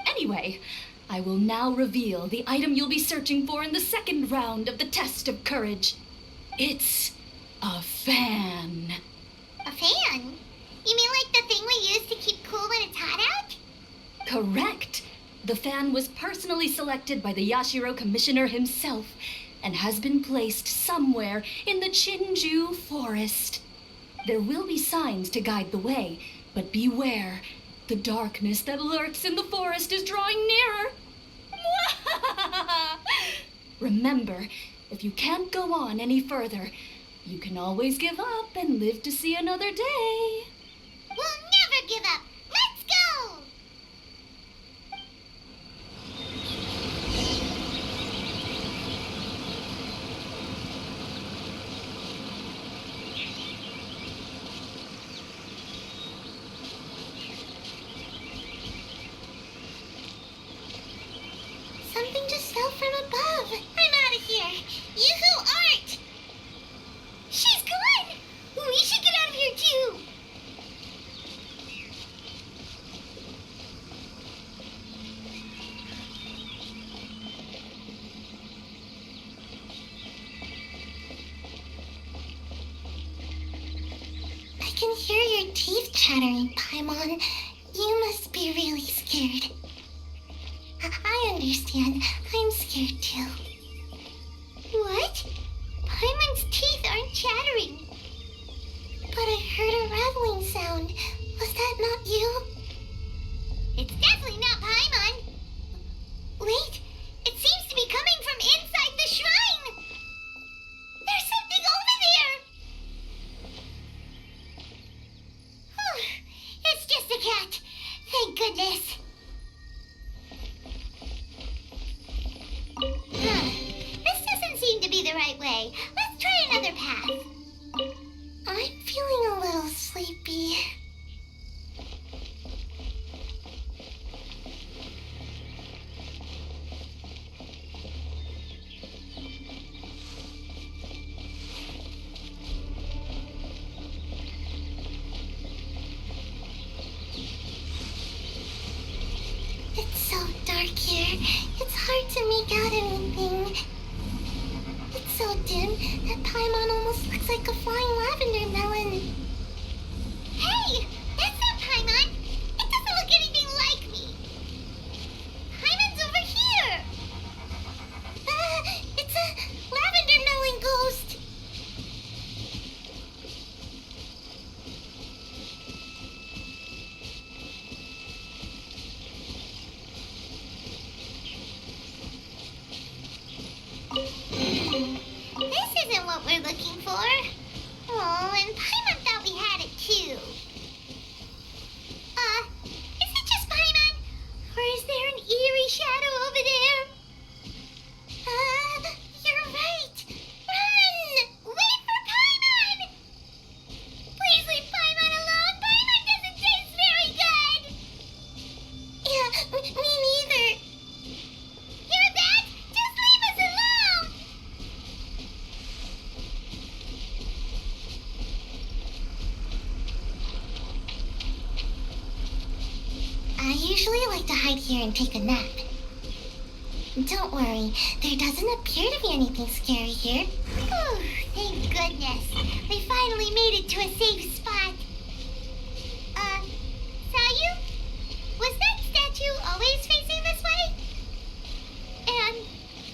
Anyway, I will now reveal the item you'll be searching for in the second round of the test of courage. It's a fan. A fan? You mean like the thing we use to keep cool when it's hot out? Correct. The fan was personally selected by the Yashiro Commissioner himself and has been placed somewhere in the Chinju forest. There will be signs to guide the way, but beware. The darkness that lurks in the forest is drawing nearer. Remember, if you can't go on any further, you can always give up and live to see another day. We'll never give up. Let's go! Something just fell from above. I'm out of here. Yoo-hoo art! She's gone! We should get out of here too! I can hear your teeth chattering, Paimon. You must be really scared. I understand. I'm scared too. What? Paimon's teeth aren't chattering. But I heard a rattling sound. Was that not you? It's definitely not Paimon. Wait, it seems to be coming from inside the shrine. There's something over there. Whew, it's just a cat. Thank goodness. This doesn't seem to be the right way. Let's try another path. I'm feeling a little sleepy. It's so dark here. It's hard to make out anything. It's so dim that Paimon almost looks like a flying lavender melon. Hey! That's not Paimon! It doesn't look anything like me! Paimon's over here! It's a lavender melon ghost! This isn't what we're looking for. Oh, and Paimon thought we had it too. Is it just Paimon? Or is there an eerie shadow over there? You're right. Run! Wait for Paimon! Please leave Paimon alone. Paimon doesn't taste very good. Yeah, me neither. Hear that? Just leave us alone! I usually like to hide here and take a nap. Don't worry, there doesn't appear to be anything scary here. Whew, thank goodness. We finally made it to a safe spot. Sayu? Was that statue always facing this way? And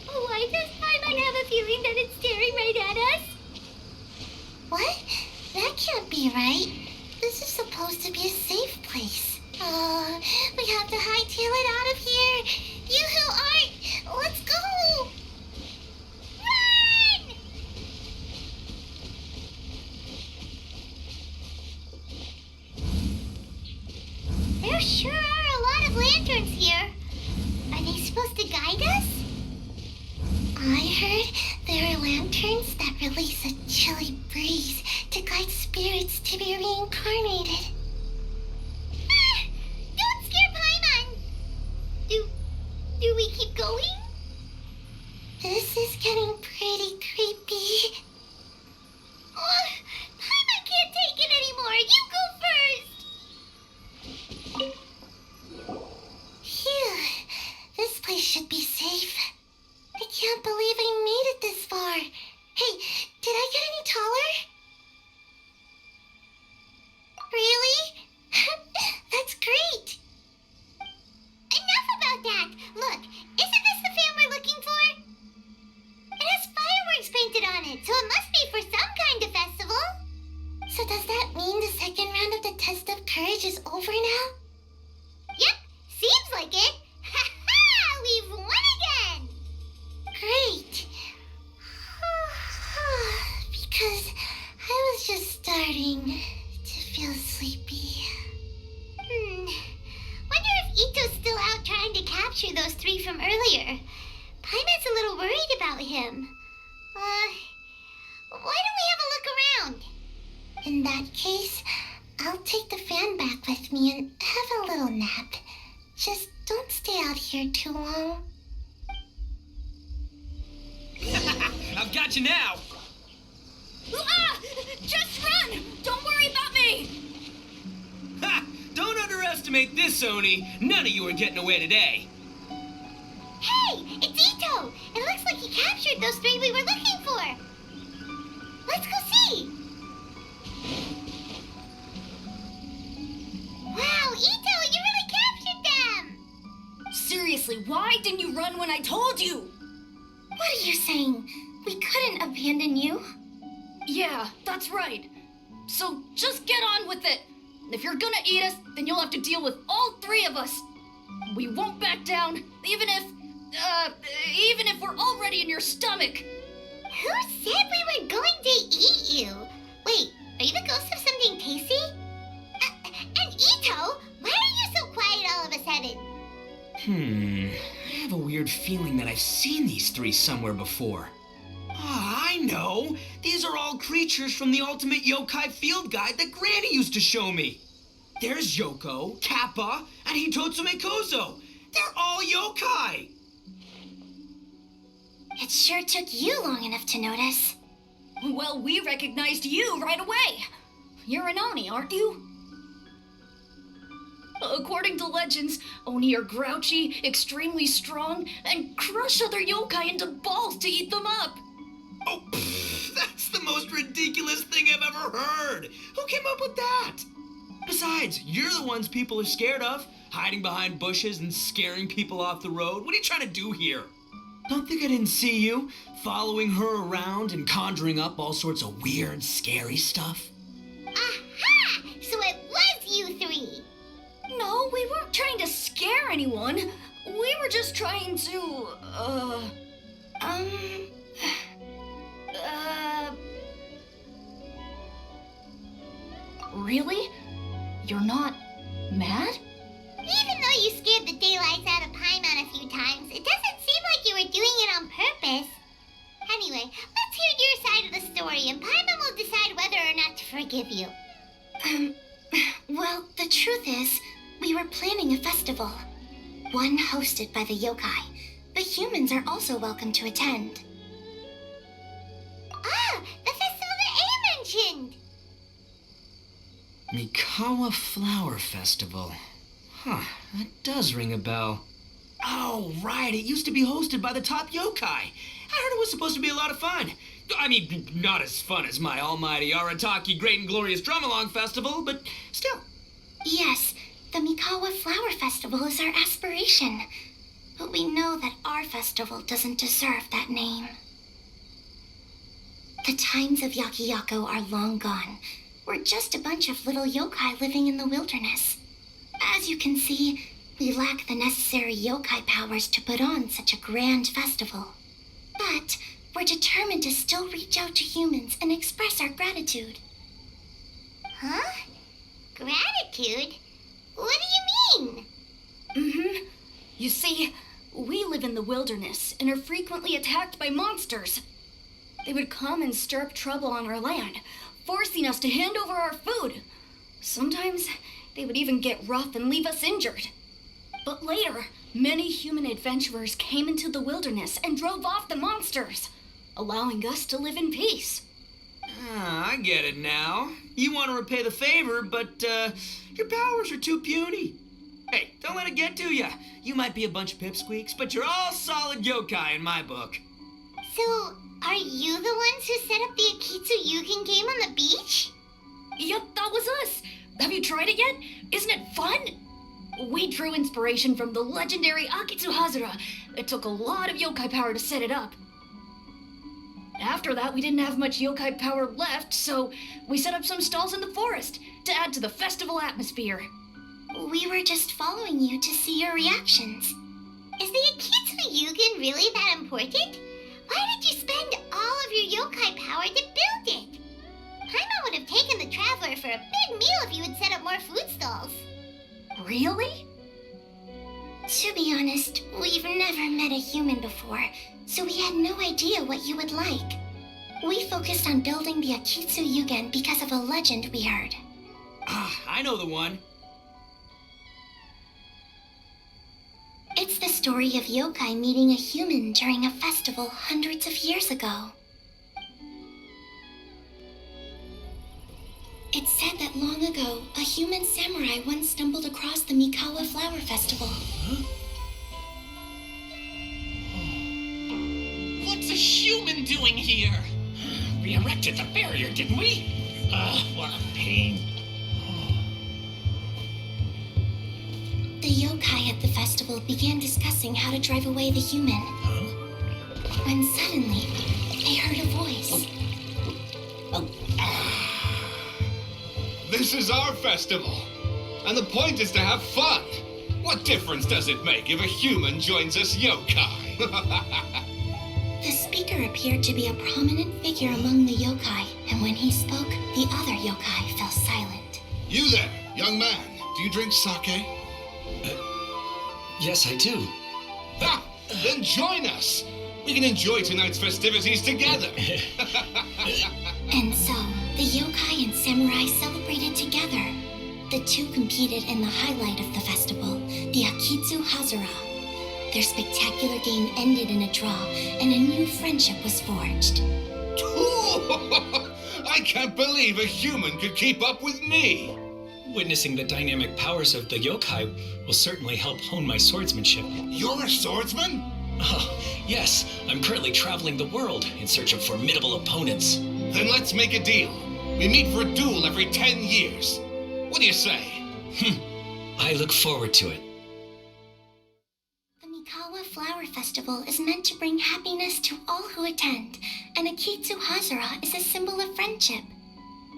why does Paimon have a feeling that it's staring right at us? What? That can't be right. This is supposed to be a safe place. We have to hightail it out of here. Yoo-hoo art, let's go! Run! There sure are a lot of lanterns here. Are they supposed to guide us? I heard there are lanterns that release a chilly breeze to guide spirits to be reincarnated. Don't scare Paimon! Do we keep going? This is getting pretty creepy. Oh, Paimon can't take it anymore. You go first. Phew. This place should be safe. I can't believe I made it this far. Hey, did I get any taller? Really? That's great. Enough about that. Look, isn't this the fan we're looking for? It has about him. Why don't we have a look around? In that case, I'll take the fan back with me and have a little nap. Just don't stay out here too long. I've got you now! Ah! Just run! Don't worry about me! Ha! Don't underestimate this, Oni. None of you are getting away today. Hey, it's Ito! It looks like he captured those three we were looking for. Let's go see. Wow, Ito, you really captured them! Seriously, why didn't you run when I told you? What are you saying? We couldn't abandon you. Yeah, that's right. So just get on with it. If you're gonna eat us, then you'll have to deal with all three of us. We won't back down, even if we're already in your stomach. Who said we were going to eat you? Wait, are you the ghost of something tasty? And Ito, why are you so quiet all of a sudden? I have a weird feeling that I've seen these three somewhere before. Ah, I know! These are all creatures from the Ultimate Yokai Field Guide that Granny used to show me. There's Yoko, Kappa, and Hitotsume Kozo. They're all yokai! It sure took you long enough to notice. Well, we recognized you right away. You're an Oni, aren't you? According to legends, Oni are grouchy, extremely strong, and crush other yokai into balls to eat them up. Oh, that's the most ridiculous thing I've ever heard! Who came up with that? Besides, you're the ones people are scared of, hiding behind bushes and scaring people off the road. What are you trying to do here? Don't think I didn't see you, following her around and conjuring up all sorts of weird, scary stuff? Aha! So it was you three! No, we weren't trying to scare anyone. We were just trying to, Really? You're not mad? Even though you scared the daylights out of Paimon a few times, it doesn't seem like you were doing it on purpose. Anyway, let's hear your side of the story, and Paimon will decide whether or not to forgive you. Well, the truth is, we were planning a festival. One hosted by the yokai, but humans are also welcome to attend. Ah, the festival that A mentioned! Mikawa Flower Festival. Huh, that does ring a bell. Oh, right, it used to be hosted by the top yokai. I heard it was supposed to be a lot of fun. I mean, not as fun as my almighty Arataki Great and Glorious Drum-Along Festival, but still. Yes, the Mikawa Flower Festival is our aspiration. But we know that our festival doesn't deserve that name. The times of Yakiyako are long gone. We're just a bunch of little yokai living in the wilderness. As you can see, we lack the necessary yokai powers to put on such a grand festival. But we're determined to still reach out to humans and express our gratitude. Huh? Gratitude? What do you mean? You see, we live in the wilderness and are frequently attacked by monsters. They would come and stir up trouble on our land, forcing us to hand over our food. Sometimes they would even get rough and leave us injured. But later, many human adventurers came into the wilderness and drove off the monsters, allowing us to live in peace. Ah, I get it now. You want to repay the favor, but, your powers are too puny. Hey, don't let it get to you. You might be a bunch of pipsqueaks, but you're all solid yokai in my book. So, are you the ones who set up the Akitsu Yugen game on the beach? Yep, that was us. Have you tried it yet? Isn't it fun? We drew inspiration from the legendary Akitsu Hazura. It took a lot of yokai power to set it up. After that, we didn't have much yokai power left, so we set up some stalls in the forest to add to the festival atmosphere. We were just following you to see your reactions. Is the Akitsu Yugen really that important? Why did you spend all of your yokai power to build it? Paimon would have taken the Traveler for a big meal if you had set up more food stalls. Really? To be honest, we've never met a human before, so we had no idea what you would like. We focused on building the Akitsu Yugen because of a legend we heard. Ah, I know the one. It's the story of yokai meeting a human during a festival hundreds of years ago. It's said that long ago, a human samurai once stumbled across the Mikawa Flower Festival. What's a human doing here? We erected the barrier, didn't we? What a pain. The yokai at the festival began discussing how to drive away the human. When suddenly, they heard a voice. This is our festival, and the point is to have fun. What difference does it make if a human joins us yokai? The speaker appeared to be a prominent figure among the yokai, and when he spoke, the other yokai fell silent. You there, young man, do you drink sake? Yes, I do. Ha! Then join us. We can enjoy tonight's festivities together. And so, the yokai and samurai celebrated together. The two competed in the highlight of the festival, the Akitsu Hazara. Their spectacular game ended in a draw, and a new friendship was forged. I can't believe a human could keep up with me. Witnessing the dynamic powers of the yokai will certainly help hone my swordsmanship. You're a swordsman? Oh, yes. I'm currently traveling the world in search of formidable opponents. Then let's make a deal. We meet for a duel every 10 years. What do you say? I look forward to it. The Mikawa Flower Festival is meant to bring happiness to all who attend, and Akitsu Hazara is a symbol of friendship.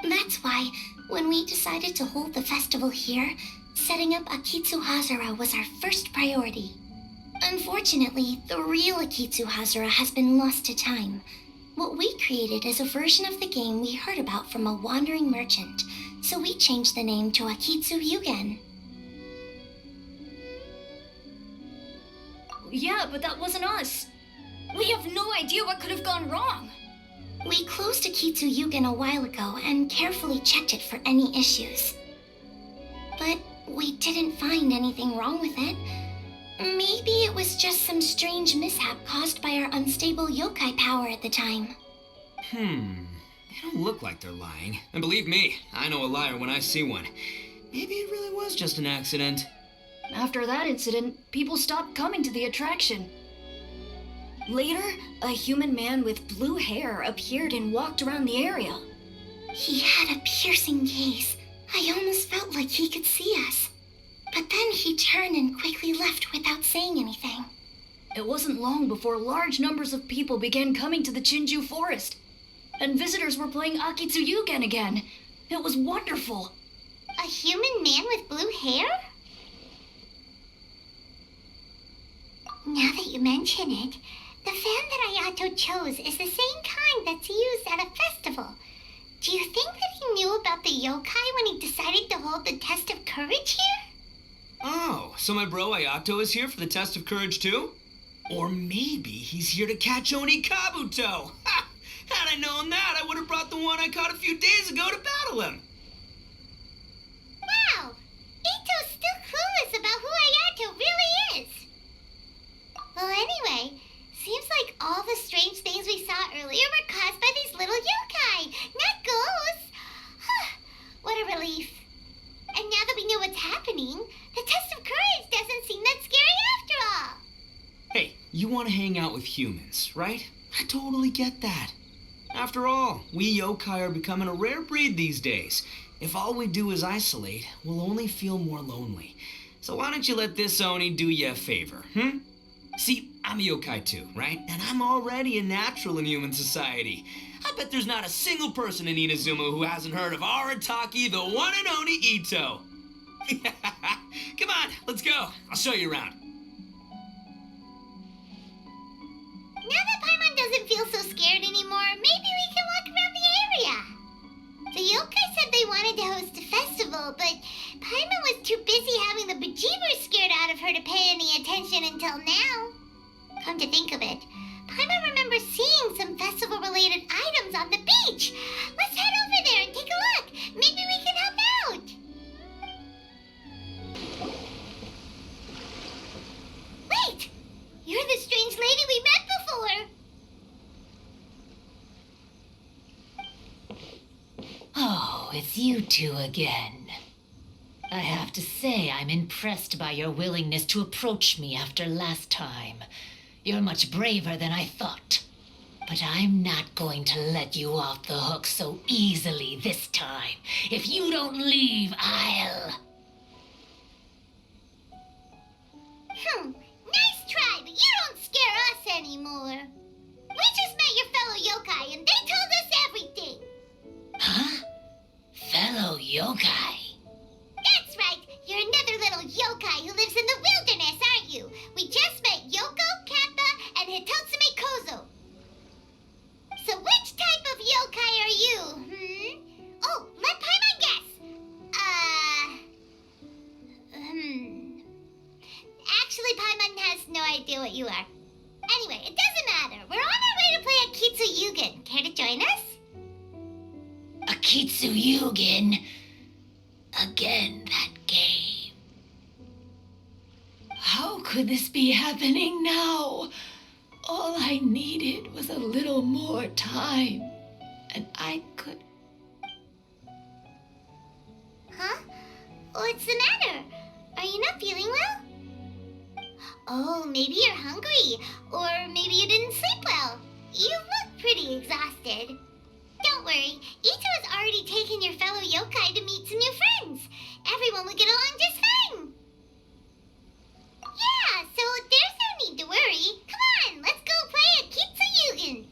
That's why, when we decided to hold the festival here, setting up Akitsu Hazara was our first priority. Unfortunately, the real Akitsu Hazara has been lost to time. What we created is a version of the game we heard about from a wandering merchant, so we changed the name to Akitsu Yugen. Yeah, but that wasn't us. We have no idea what could have gone wrong. We closed Akitsu Yugen a while ago and carefully checked it for any issues. But we didn't find anything wrong with it. Maybe it was just some strange mishap caused by our unstable yokai power at the time. They don't look like they're lying. And believe me, I know a liar when I see one. Maybe it really was just an accident. After that incident, people stopped coming to the attraction. Later, a human man with blue hair appeared and walked around the area. He had a piercing gaze. I almost felt like he could see us. But then he turned and quickly left without saying anything. It wasn't long before large numbers of people began coming to the Chinju forest, and visitors were playing Akitsu Yugen again. It was wonderful. A human man with blue hair? Now that you mention it, the fan that Ayato chose is the same kind that's used at a festival. Do you think that he knew about the yokai when he decided to hold the test of courage here? Oh, so my bro Ayato is here for the test of courage too? Or maybe he's here to catch Oni Kabuto! Ha! Had I known that, I would have brought the one I caught a few days ago to battle him! Wow! Ito's still clueless about who Ayato really is! Well, anyway, seems like all the strange things we saw earlier were caused by these little yokai, not ghosts! What a relief. And now that we know what's happening, the test of courage doesn't seem that scary after all. Hey, you want to hang out with humans, right? I totally get that. After all, we yokai are becoming a rare breed these days. If all we do is isolate, we'll only feel more lonely. So why don't you let this Oni do you a favor, See, I'm a yokai too, right? And I'm already a natural in human society. I bet there's not a single person in Inazuma who hasn't heard of Arataki, the one and only Ito. Come on, let's go. I'll show you around. Now that Paimon doesn't feel so scared anymore, maybe we can walk around the area. The yokai said they they wanted to host a festival, but Paimon was too busy having the bejeebers scared out of her to pay any attention until now. Come to think of it, Paimon remembers seeing some festival-related items on the beach. Let's head over there and take a look. Maybe we can help out. Wait! You're the strange lady we met before. Oh, it's you two again. I have to say, I'm impressed by your willingness to approach me after last time. You're much braver than I thought. But I'm not going to let you off the hook so easily this time. If you don't leave, I'll... Nice try, but you don't scare us anymore. We just met your fellow yokai and they told us everything. Huh? Fellow yokai? That's right. You're another little yokai who lives in the wilderness, aren't you? We just met Yoko, Kappa, and Hitotsume Kozo. So which type of yokai are you, Oh, let Paimon guess. Actually, Paimon has no idea what you are. Anyway, it doesn't matter. We're on our way to play Akitsu Yugen. Care to join us? Akitsu Yugen. Again, that game. How could this be happening now? All I needed was a little more time, and I could... Huh? What's the matter? Are you not feeling well? Oh, maybe you're hungry. Or maybe you didn't sleep well. You look pretty exhausted. Don't worry, Ito has already taken your fellow yokai to meet some new friends. Everyone will get along just fine. Yeah, so there's no need to worry. Come on, let's go play Akitsu Yugen.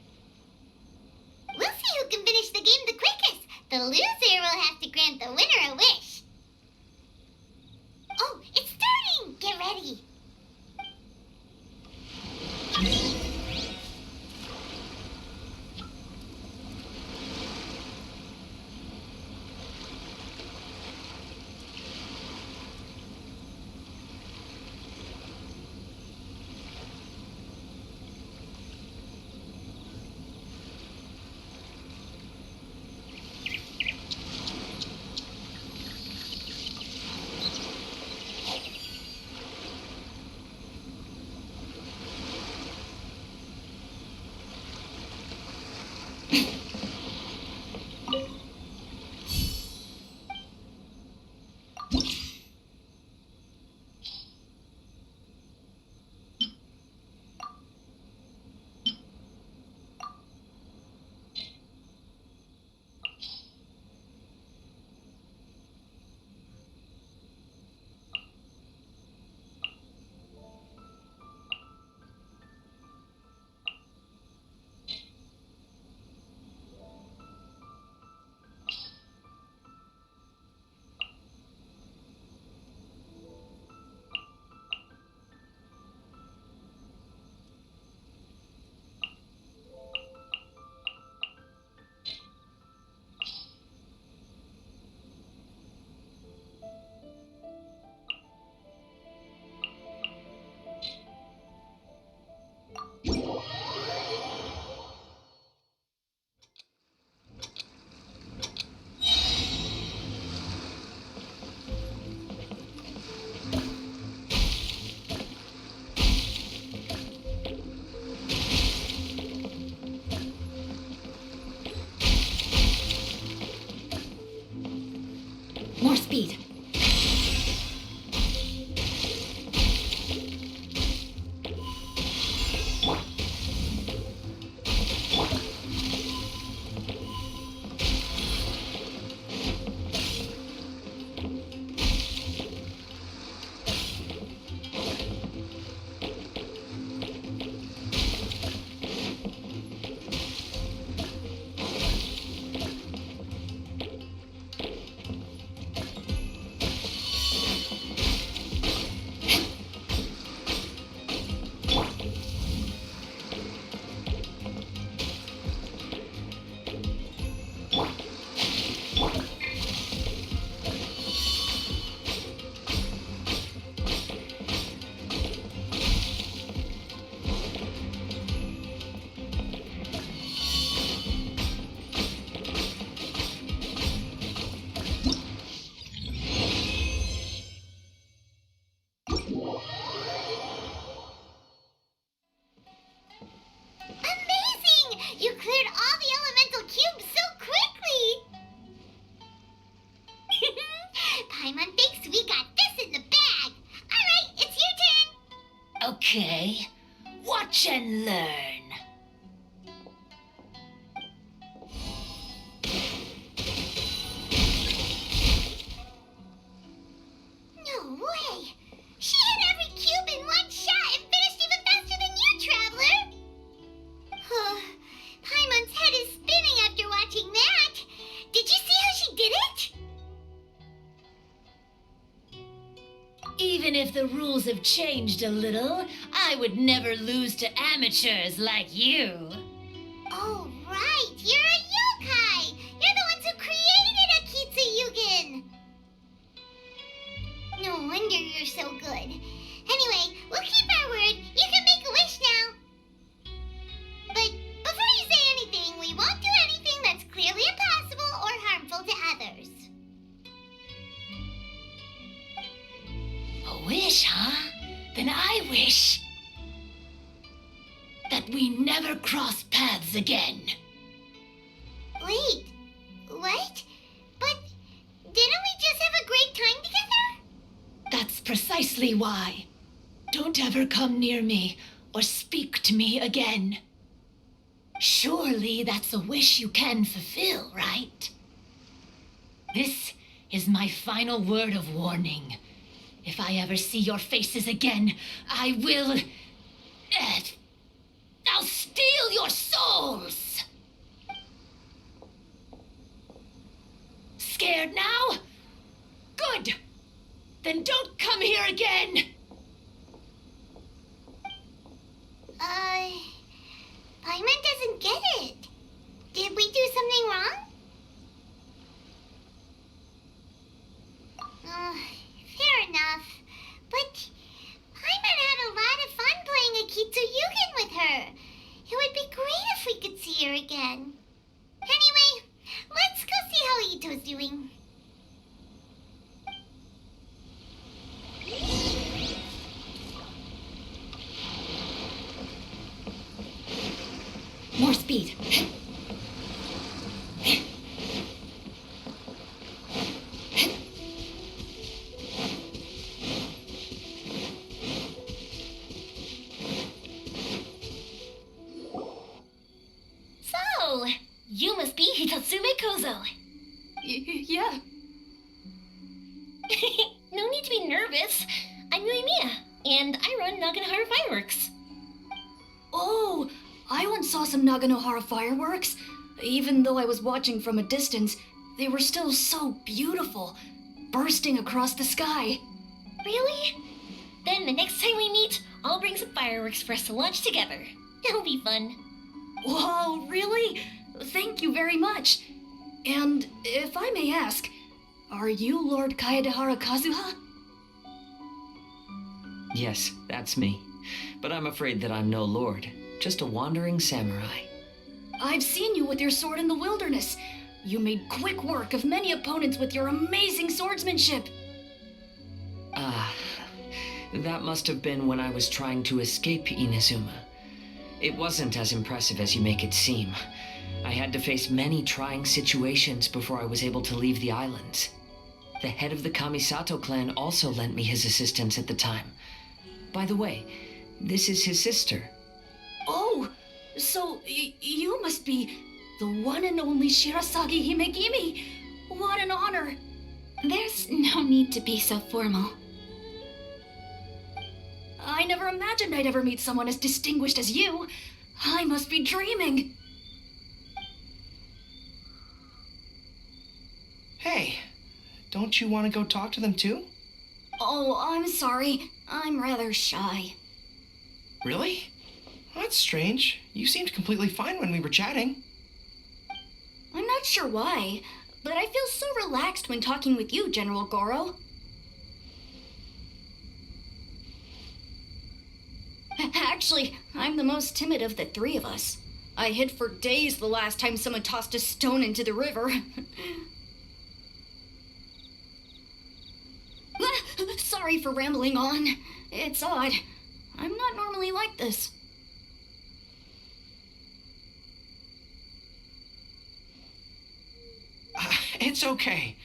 We'll see who can finish the game the quickest. The loser will have to grant the winner a wish. Oh, it's starting! Get ready. More speed. You cleared all the elemental cubes so quickly! Paimon thinks we got this in the bag! Alright, it's your turn! Okay. Watch and learn. No way! She hit every cube in one shot and finished even faster than you, Traveler! Paimon's head is spinning after watching that! Did you see how she did it? Even if the rules have changed a little, I would never lose to amateurs like you. Oh, right! You're a yokai! You're the ones who created Akitsu Yugen! No wonder you're so good. Anyway, we'll keep our word. You can make a wish now. But before you say anything, we won't do anything that's clearly impossible or harmful to others. A wish, huh? Then I wish that we never cross paths again. Wait, what? But didn't we just have a great time together? That's precisely why. Don't ever come near me or speak to me again. Surely that's a wish you can fulfill, right? This is my final word of warning. If I ever see your faces again, I will... I'll steal your souls! Scared now? Good! Then don't come here again! Paimon doesn't get it. Did we do something wrong? Fair enough. But Paimon had a lot of fun playing Akitsu Yugen with her. It would be great if we could see her again. Anyway, let's go see how Ito's doing. More speed. So, you must be Hitatsume Kozo. Yeah. No need to be nervous. I'm Yuimiya, and I run Naganohara Fireworks. Oh, I once saw some Naganohara fireworks. Even though I was watching from a distance, they were still so beautiful, bursting across the sky. Really? Then the next time we meet, I'll bring some fireworks for us to launch together. It'll be fun. Whoa, really? Thank you very much. And if I may ask, are you Lord Kaedehara Kazuha? Yes, that's me. But I'm afraid that I'm no lord, just a wandering samurai. I've seen you with your sword in the wilderness. You made quick work of many opponents with your amazing swordsmanship. That must have been when I was trying to escape Inazuma. It wasn't as impressive as you make it seem. I had to face many trying situations before I was able to leave the islands. The head of the Kamisato clan also lent me his assistance at the time. By the way, this is his sister. Oh, so you must be the one and only Shirasagi Himegimi. What an honor. There's no need to be so formal. I never imagined I'd ever meet someone as distinguished as you. I must be dreaming. Hey, don't you want to go talk to them too? Oh, I'm sorry. I'm rather shy. Really? That's strange. You seemed completely fine when we were chatting. I'm not sure why, but I feel so relaxed when talking with you, General Goro. Actually, I'm the most timid of the three of us. I hid for days the last time someone tossed a stone into the river. Sorry for rambling on. It's odd. I'm not normally like this. It's okay.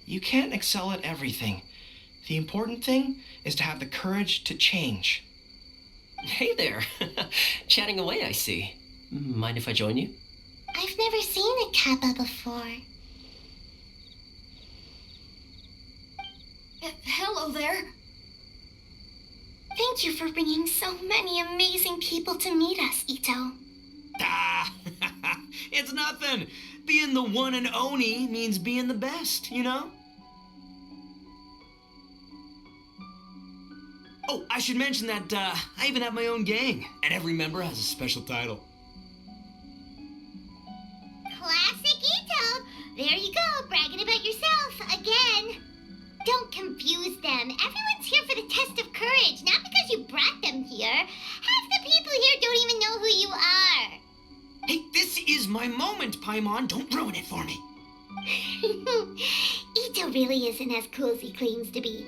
You can't excel at everything. The important thing is to have the courage to change. Hey there. Chatting away, I see. Mind if I join you? I've never seen a kappa before. Hello there. Thank you for bringing so many amazing people to meet us, Ito. Ah, it's nothing. Being the one and only means being the best, you know? Oh, I should mention that I even have my own gang, and every member has a special title. Classic Ito! There you go, bragging about yourself again. Don't confuse them. Everyone's here for the test of courage, not because you brought them here. Half the people here don't even know who you are. Hey, this is my moment, Paimon. Don't ruin it for me. Ito really isn't as cool as he claims to be.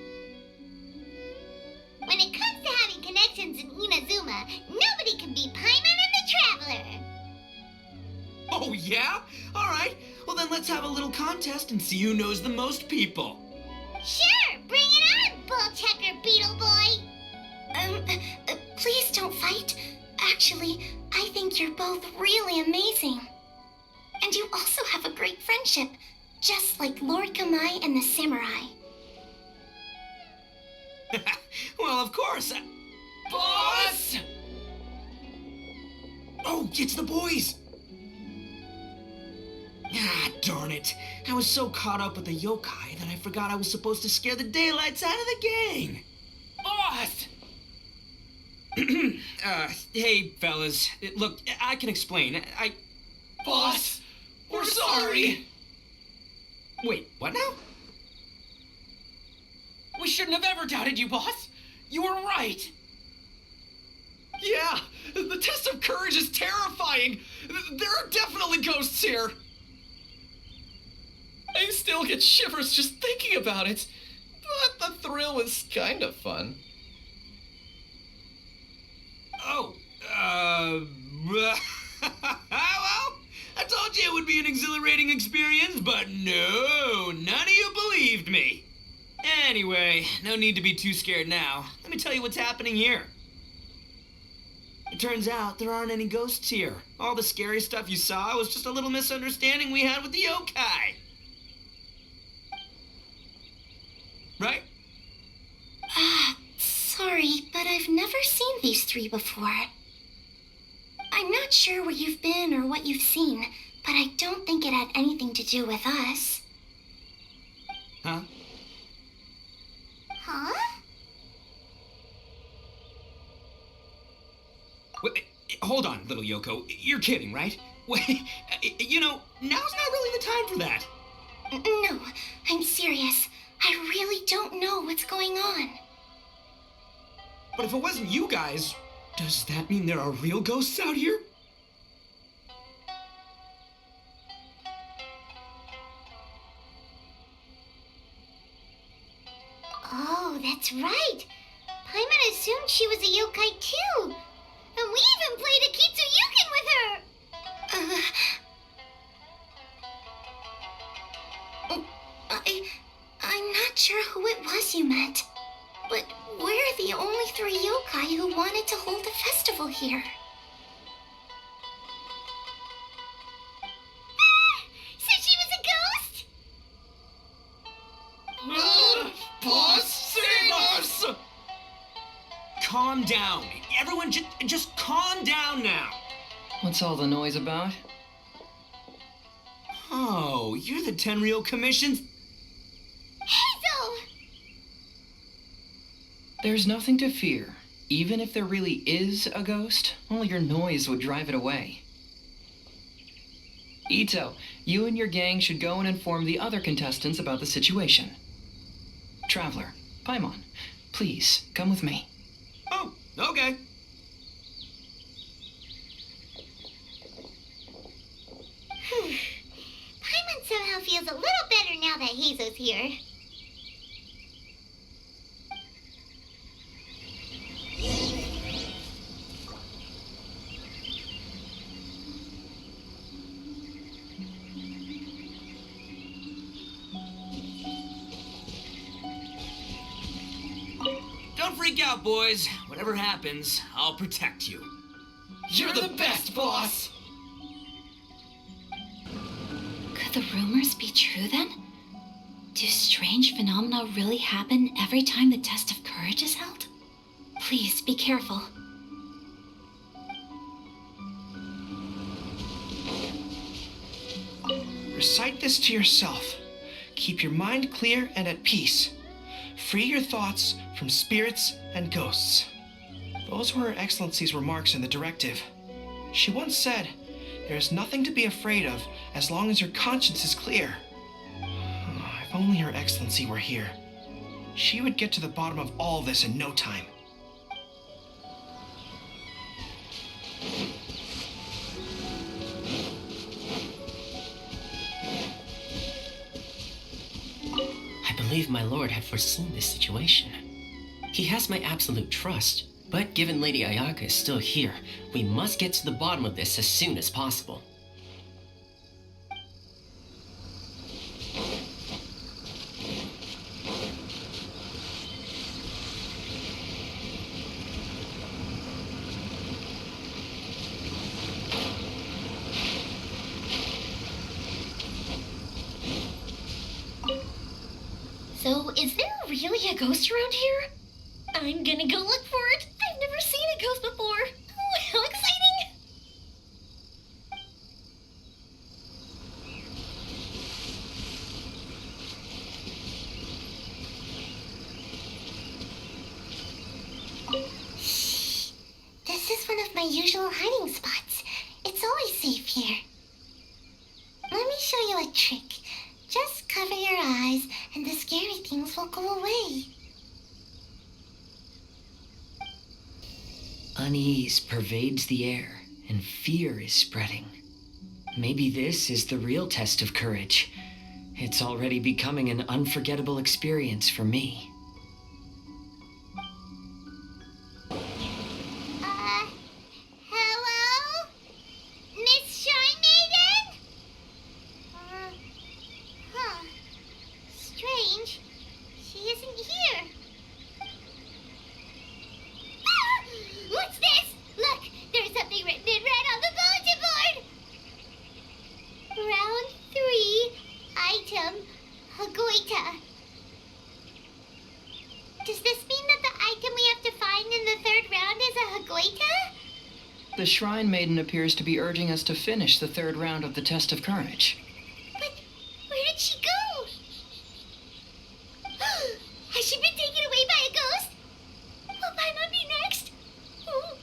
When it comes to having connections in Inazuma, nobody can beat Paimon and the Traveler. Oh, yeah? All right. Well, then let's have a little contest and see who knows the most people. Sure, bring it on, Bull Checker Beetle Boy. Please don't fight. Actually, I think you're both really amazing. And you also have a great friendship, just like Lord Kamai and the Samurai. Well, of course. Boss! Oh, it's the boys! Ah, darn it. I was so caught up with the yokai that I forgot I was supposed to scare the daylights out of the gang. Boss! Hey, fellas. Look, I can explain. Boss! We're sorry! Wait, what now? We shouldn't have ever doubted you, boss! You were right! Yeah, the test of courage is terrifying. There are definitely ghosts here. I still get shivers just thinking about it. But the thrill was kind of fun. Oh, well, I told you it would be an exhilarating experience, but no, none of you believed me. Anyway, no need to be too scared now. Let me tell you what's happening here. It turns out there aren't any ghosts here. All the scary stuff you saw was just a little misunderstanding we had with the yokai. Right? Sorry, but I've never seen these three before. I'm not sure where you've been or what you've seen, but I don't think it had anything to do with us. Huh? Huh? Wait, hold on, little Yoko. You're kidding, right? Wait, you know, now's not really the time for that. No, I'm serious. I really don't know what's going on. But if it wasn't you guys, does that mean there are real ghosts out here? Oh, that's right. Paimon assumed she was a yokai too. And we even played a Kitsuyukin with her. I'm not sure who it was you met. But we're the only three yokai who wanted to hold a festival here. So she was a ghost? Boss, save us! Calm down. Everyone just calm down now. What's all the noise about? Oh, you're the Tenryou Commission's... Hazel! There's nothing to fear. Even if there really is a ghost, all your noise would drive it away. Ito, you and your gang should go and inform the other contestants about the situation. Traveler, Paimon, please, come with me. Oh, okay. Paimon somehow feels a little better now that Hazo's here. break out, boys. Whatever happens, I'll protect you. You're the best, boss! Could the rumors be true then? Do strange phenomena really happen every time the test of courage is held? Please be careful. Recite this to yourself. Keep your mind clear and at peace. Free your thoughts from spirits and ghosts. Those were Her Excellency's remarks in the directive. She once said, "There is nothing to be afraid of as long as your conscience is clear." If only Her Excellency were here. She would get to the bottom of all this in no time. I believe my lord had foreseen this situation. He has my absolute trust, but given Lady Ayaka is still here, we must get to the bottom of this as soon as possible. So, is there really a ghost around here? I'm gonna go look for it. I've never seen a ghost before. Oh, how exciting! Shh. This is one of my usual hiding spots. It's always safe here. Let me show you a trick. Just cover your eyes and the scary things will go away. Unease pervades the air, and fear is spreading. Maybe this is the real test of courage. It's already becoming an unforgettable experience for me. Hello? Miss Shy Maiden? Huh. Strange. She isn't here. Ah! What's this? Look, there's something written in red on the bulletin board. Round 3, item, Hagoita. Does this mean that the item we have to find in the 3rd round is a Hagoita? The Shrine Maiden appears to be urging us to finish the 3rd round of the test of courage. But where did she go? Has she been taken away by a ghost? Will Paimon be next? Oh,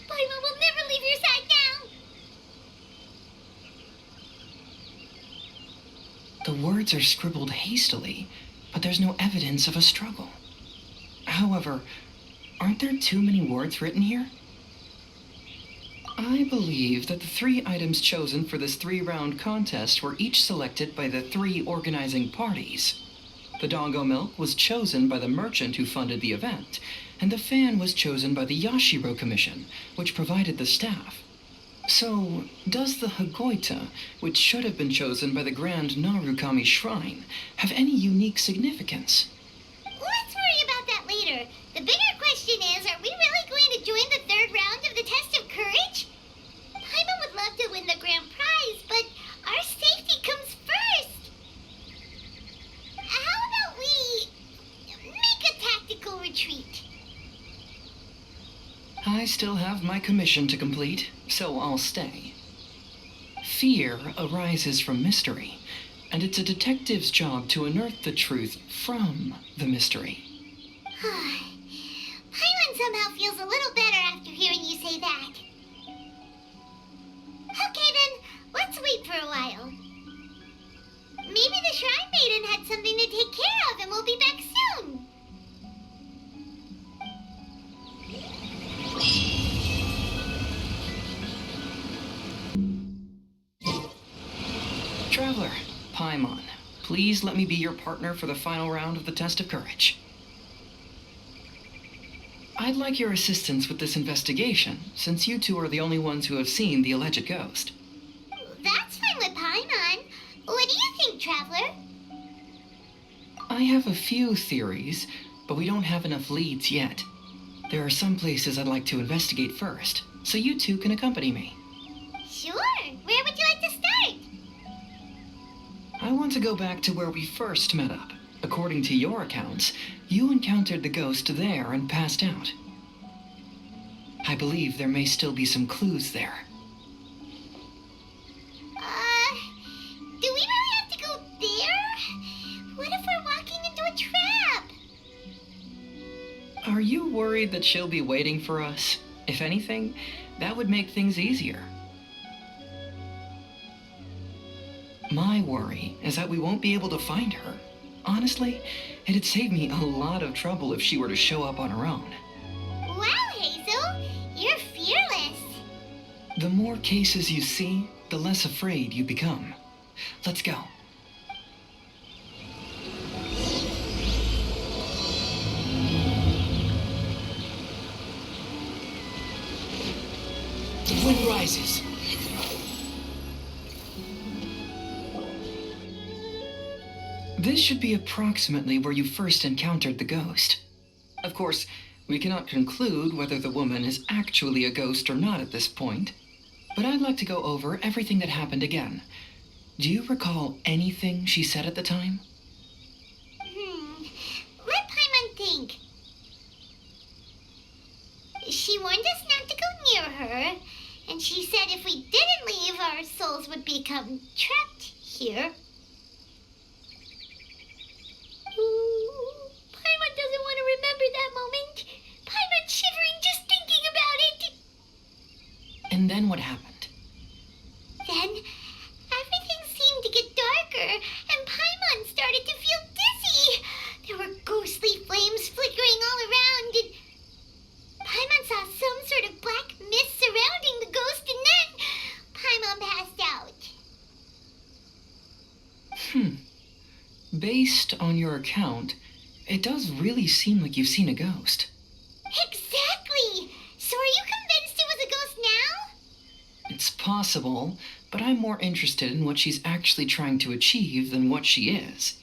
Paimon will never leave your side now. The words are scribbled hastily, but there's no evidence of a struggle. However, aren't there too many words written here? I believe that the 3 items chosen for this 3-round contest were each selected by the 3 organizing parties. The Dongo Milk was chosen by the merchant who funded the event, and the fan was chosen by the Yashiro Commission, which provided the staff. So, does the Hagoita, which should have been chosen by the Grand Narukami Shrine, have any unique significance? Let's worry about that later. The bigger question is, are we really going to join the 3rd round of the test of courage? Paimon would love to win the grand prize, but our safety comes first. How about we make a tactical retreat? I still have my commission to complete, so I'll stay. Fear arises from mystery, and it's a detective's job to unearth the truth from the mystery. Paimon somehow feels a little better after hearing you say that. Okay then, let's wait for a while. Maybe the Shrine Maiden had something to take care of and we'll be back soon. Traveler, Paimon, please let me be your partner for the final round of the test of courage. I'd like your assistance with this investigation, since you 2 are the only ones who have seen the alleged ghost. That's fine with Paimon. What do you think, Traveler? I have a few theories, but we don't have enough leads yet. There are some places I'd like to investigate first, so you two can accompany me. Sure. Where would you like to start? I want to go back to where we first met up. According to your accounts, you encountered the ghost there and passed out. I believe there may still be some clues there. Do we really have to go there? What if we're walking into a trap? Are you worried that she'll be waiting for us? If anything, that would make things easier. My worry is that we won't be able to find her. Honestly, it'd save me a lot of trouble if she were to show up on her own. Wow, Hazel, you're fearless. The more cases you see, the less afraid you become. Let's go. The wind rises. This should be approximately where you first encountered the ghost. Of course, we cannot conclude whether the woman is actually a ghost or not at this point, but I'd like to go over everything that happened again. Do you recall anything she said at the time? Let Paimon think. She warned us not to go near her, and she said if we didn't leave, our souls would become trapped here. Paimon doesn't want to remember that moment. Paimon's shivering just thinking about it. And then what happened? Then, everything seemed to get darker, and Paimon started to feel dizzy. There were ghostly flames flickering all around, and Paimon saw some sort of black mist surrounding the ghost, and then Paimon passed out. Based on your account, it does really seem like you've seen a ghost. Exactly! So are you convinced it was a ghost now? It's possible, but I'm more interested in what she's actually trying to achieve than what she is.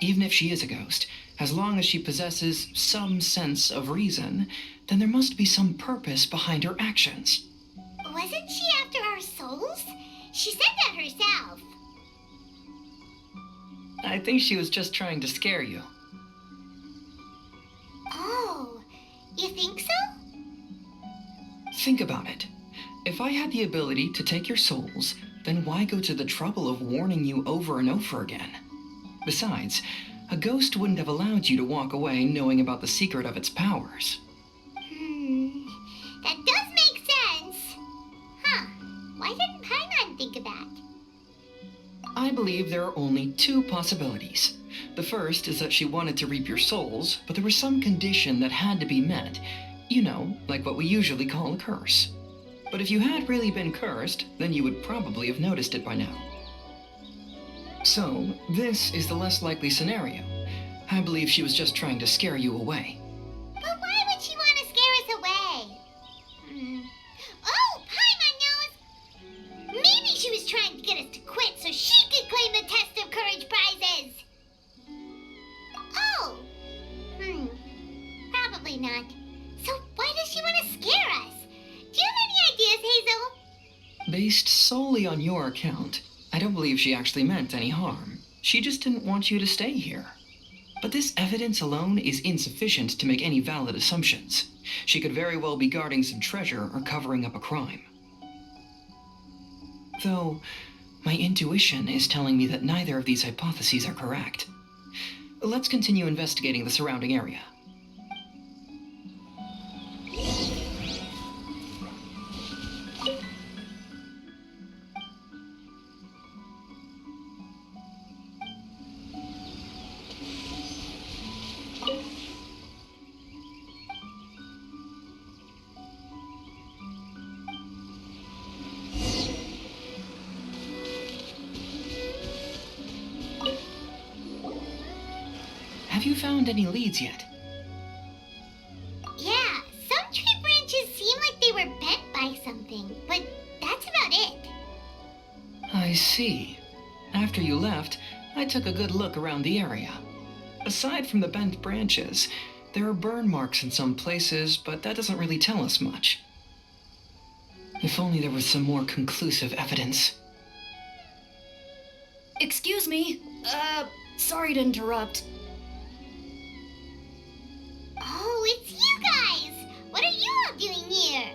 Even if she is a ghost, as long as she possesses some sense of reason, then there must be some purpose behind her actions. Wasn't she after our souls? She said that herself. I think she was just trying to scare you. Oh, you think so? Think about it. If I had the ability to take your souls, then why go to the trouble of warning you over and over again? Besides, a ghost wouldn't have allowed you to walk away knowing about the secret of its powers. That does make sense. Huh, why didn't Paimon think of that? I believe there are only two possibilities. The first is that she wanted to reap your souls, but there was some condition that had to be met. You know, like what we usually call a curse. But if you had really been cursed, then you would probably have noticed it by now. So, this is the less likely scenario. I believe she was just trying to scare you away. But why would she want to scare us away? Oh, Paimon knows! Maybe she was trying to get us to quit so she could claim the Test of Courage prizes! Oh! Probably not. So why does she want to scare us? Do you have any ideas, Hazel? Based solely on your account, I don't believe she actually meant any harm. She just didn't want you to stay here. But this evidence alone is insufficient to make any valid assumptions. She could very well be guarding some treasure or covering up a crime. Though, my intuition is telling me that neither of these hypotheses are correct. Let's continue investigating the surrounding area. Have you found any leads yet? Yeah, some tree branches seem like they were bent by something, but that's about it. I see. After you left, I took a good look around the area. Aside from the bent branches, There are burn marks in some places, but that doesn't really tell us much. If only there was some more conclusive evidence. Excuse me. Sorry to interrupt. Oh, it's you guys! What are you all doing here?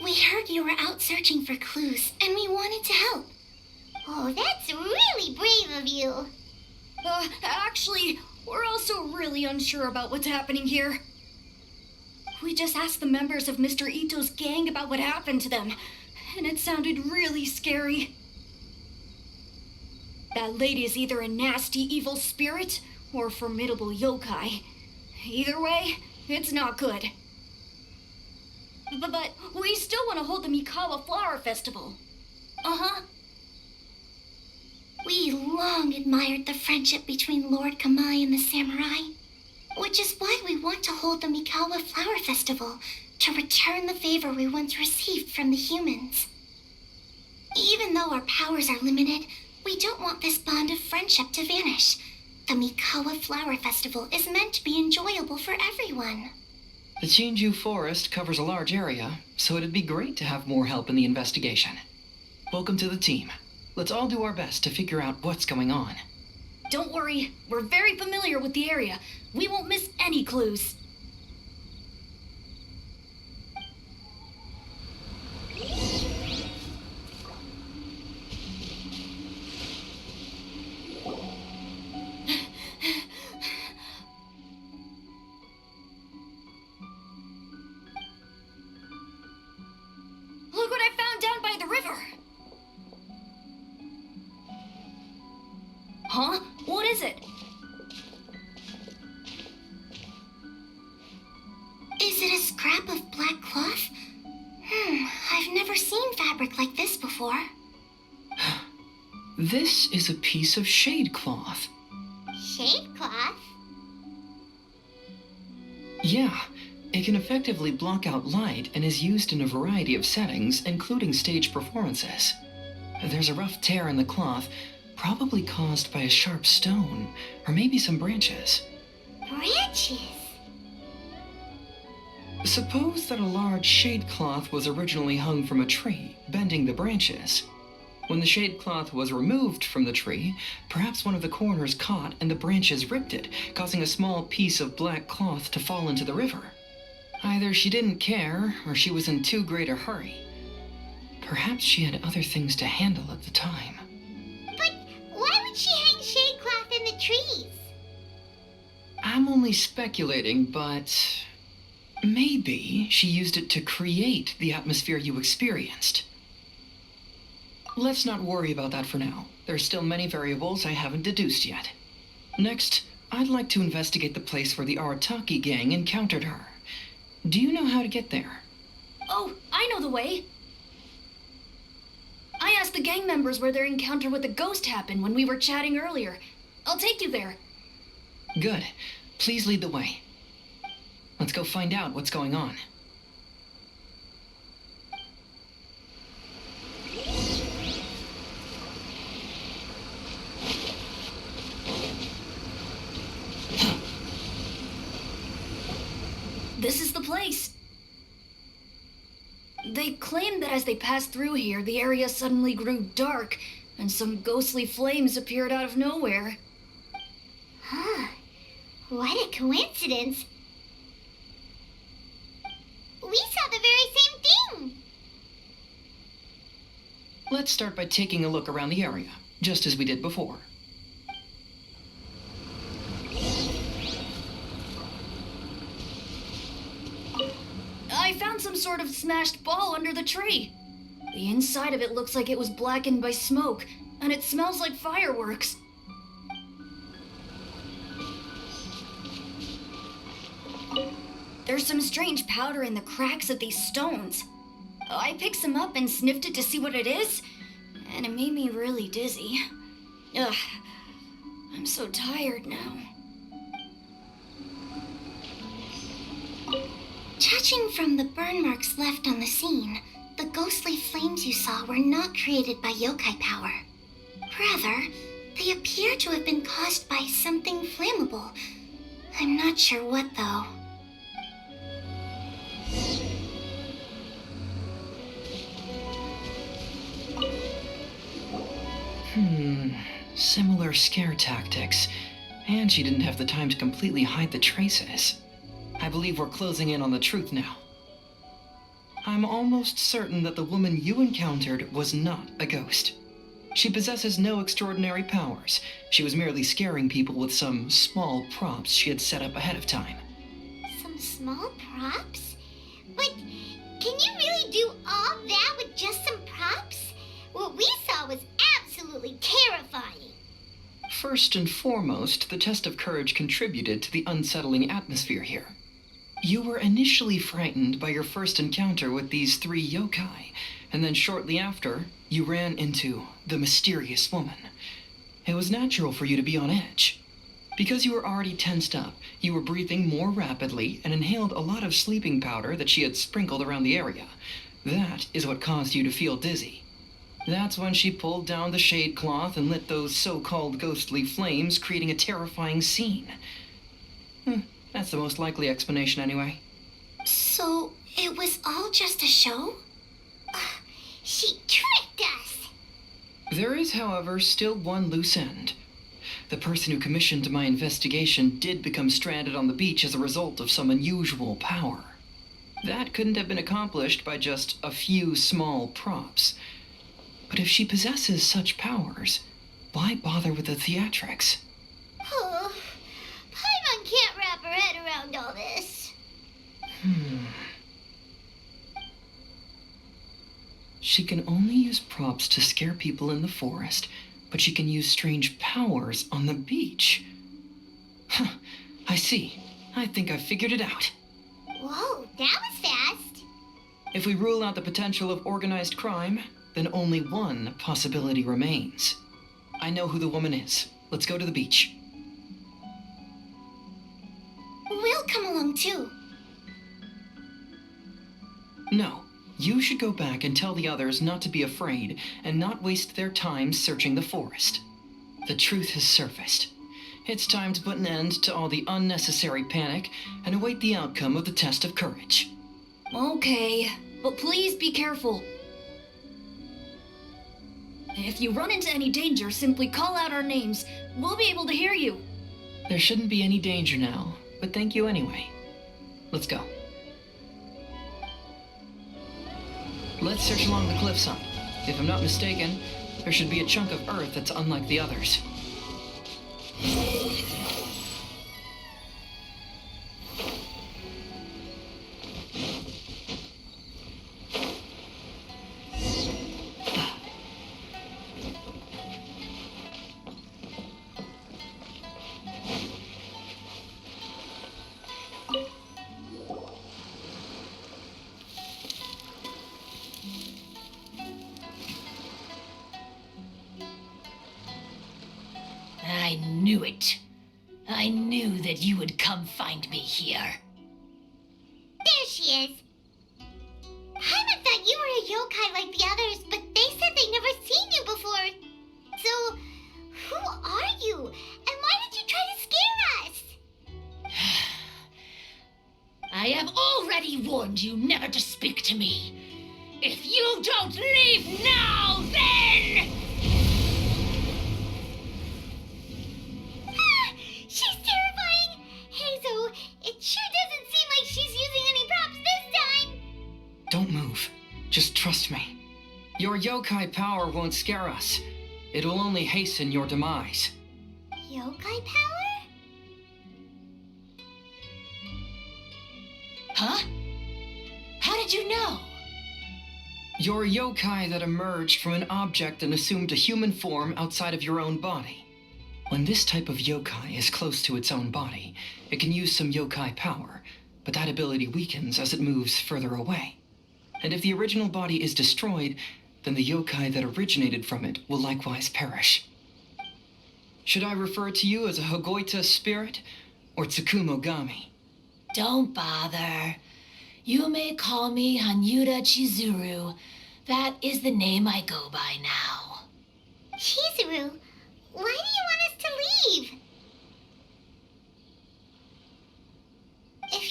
We heard you were out searching for clues, and we wanted to help. Oh, that's really brave of you. Actually, we're also really unsure about what's happening here. We just asked the members of Mr. Ito's gang about what happened to them, and it sounded really scary. That lady is either a nasty evil spirit or a formidable yokai. Either way, it's not good. But we still want to hold the Mikawa Flower Festival. Uh-huh. We long admired the friendship between Lord Kamai and the samurai, which is why we want to hold the Mikawa Flower Festival to return the favor we once received from the humans. Even though our powers are limited, we don't want this bond of friendship to vanish. The Mikawa Flower Festival is meant to be enjoyable for everyone. The Chinju Forest covers a large area, so it'd be great to have more help in the investigation. Welcome to the team. Let's all do our best to figure out what's going on. Don't worry, we're very familiar with the area. We won't miss any clues. Look what I found down by the river! Huh? What is it? Is it a scrap of black cloth? I've never seen fabric like this before. This is a piece of shade cloth. Shade cloth? Yeah, it can effectively block out light and is used in a variety of settings, including stage performances. There's a rough tear in the cloth, probably caused by a sharp stone, or maybe some branches. Branches? Suppose that a large shade cloth was originally hung from a tree, bending the branches. When the shade cloth was removed from the tree, perhaps one of the corners caught and the branches ripped it, causing a small piece of black cloth to fall into the river. Either she didn't care, or she was in too great a hurry. Perhaps she had other things to handle at the time. But why would she hang shade cloth in the trees? I'm only speculating, but maybe she used it to create the atmosphere you experienced. Let's not worry about that for now. There's still many variables I haven't deduced yet. Next, I'd like to investigate the place where the Arataki gang encountered her. Do you know how to get there? Oh, I know the way. I asked the gang members where their encounter with the ghost happened when we were chatting earlier. I'll take you there. Good. Please lead the way. Let's go find out what's going on. This is the place. They claimed that as they passed through here, the area suddenly grew dark, and some ghostly flames appeared out of nowhere. Huh. What a coincidence. We saw the very same thing. Let's start by taking a look around the area, just as we did before. I found some sort of smashed ball under the tree. The inside of it looks like it was blackened by smoke, and it smells like fireworks. There's some strange powder in the cracks of these stones. I picked some up and sniffed it to see what it is, and it made me really dizzy. Ugh, I'm so tired now. Judging from the burn marks left on the scene, the ghostly flames you saw were not created by yokai power. Rather, they appear to have been caused by something flammable, I'm not sure what, though. Similar scare tactics. And she didn't have the time to completely hide the traces. I believe we're closing in on the truth now. I'm almost certain that the woman you encountered was not a ghost. She possesses no extraordinary powers. She was merely scaring people with some small props she had set up ahead of time. Some small props? But can you really do all that with just some props? What we saw was absolutely terrifying. First and foremost, the test of courage contributed to the unsettling atmosphere here. You were initially frightened by your first encounter with these 3 yokai, and then shortly after, you ran into the mysterious woman. It was natural for you to be on edge. Because you were already tensed up, you were breathing more rapidly and inhaled a lot of sleeping powder that she had sprinkled around the area. That is what caused you to feel dizzy. That's when she pulled down the shade cloth and lit those so-called ghostly flames, creating a terrifying scene. That's the most likely explanation anyway. So, it was all just a show? She tricked us! There is, however, still one loose end. The person who commissioned my investigation did become stranded on the beach as a result of some unusual power. That couldn't have been accomplished by just a few small props. But if she possesses such powers, why bother with the theatrics? Oh, Paimon can't wrap her head around all this. She can only use props to scare people in the forest, but she can use strange powers on the beach. I see. I think I've figured it out. Whoa, that was fast. If we rule out the potential of organized crime, then only one possibility remains. I know who the woman is. Let's go to the beach. We'll come along too. No, you should go back and tell the others not to be afraid and not waste their time searching the forest. The truth has surfaced. It's time to put an end to all the unnecessary panic and await the outcome of the test of courage. Okay, but please be careful. If you run into any danger, simply call out our names. We'll be able to hear you. There shouldn't be any danger now, but thank you anyway. Let's go. Let's search along the cliffside. If I'm not mistaken, there should be a chunk of earth that's unlike the others. I knew it. I knew that you would come find me here. There she is. Paimon thought you were a yokai like the others, but they said they never seen you before. So, who are you? And why did you try to scare us? I have already warned you never to speak to me. If you don't leave now, then... She's terrifying! Hazel, it sure doesn't seem like she's using any props this time! Don't move. Just trust me. Your yokai power won't scare us. It will only hasten your demise. Yokai power? Huh? How did you know? Your yokai that emerged from an object and assumed a human form outside of your own body. When this type of yokai is close to its own body, it can use some yokai power, but that ability weakens as it moves further away. And if the original body is destroyed, then the yokai that originated from it will likewise perish. Should I refer to you as a Hagoita spirit or Tsukumo Gami? Don't bother. You may call me Hanyuda Chizuru. That is the name I go by now. Chizuru, why do you want us to leave?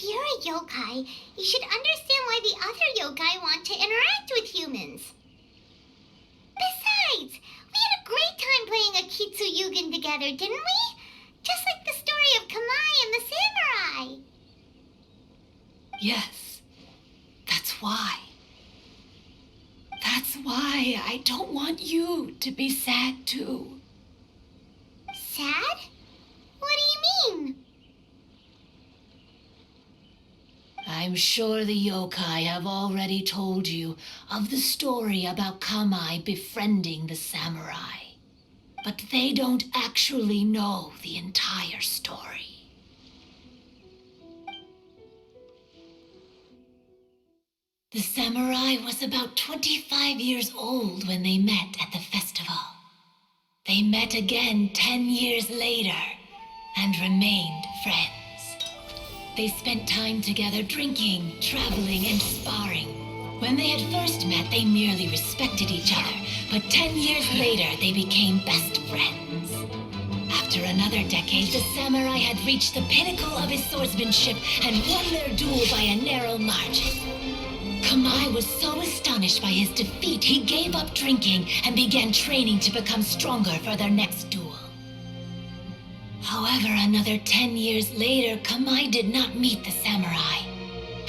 you're a yokai, you should understand why the other yokai want to interact with humans. Besides, we had a great time playing Akitsu Yugen together, didn't we? Just like the story of Kamai and the samurai. Yes, that's why. That's why I don't want you to be sad too. Sad? What do you mean? I'm sure the yokai have already told you of the story about Kamai befriending the samurai. But they don't actually know the entire story. The samurai was about 25 years old when they met at the festival. They met again 10 years later and remained friends. They spent time together drinking, traveling, and sparring. When they had first met, they merely respected each other, but 10 years later, they became best friends. After another decade, the samurai had reached the pinnacle of his swordsmanship and won their duel by a narrow margin. Kamai was so astonished by his defeat, he gave up drinking and began training to become stronger for their next duel. However, another 10 years later, Kamai did not meet the samurai.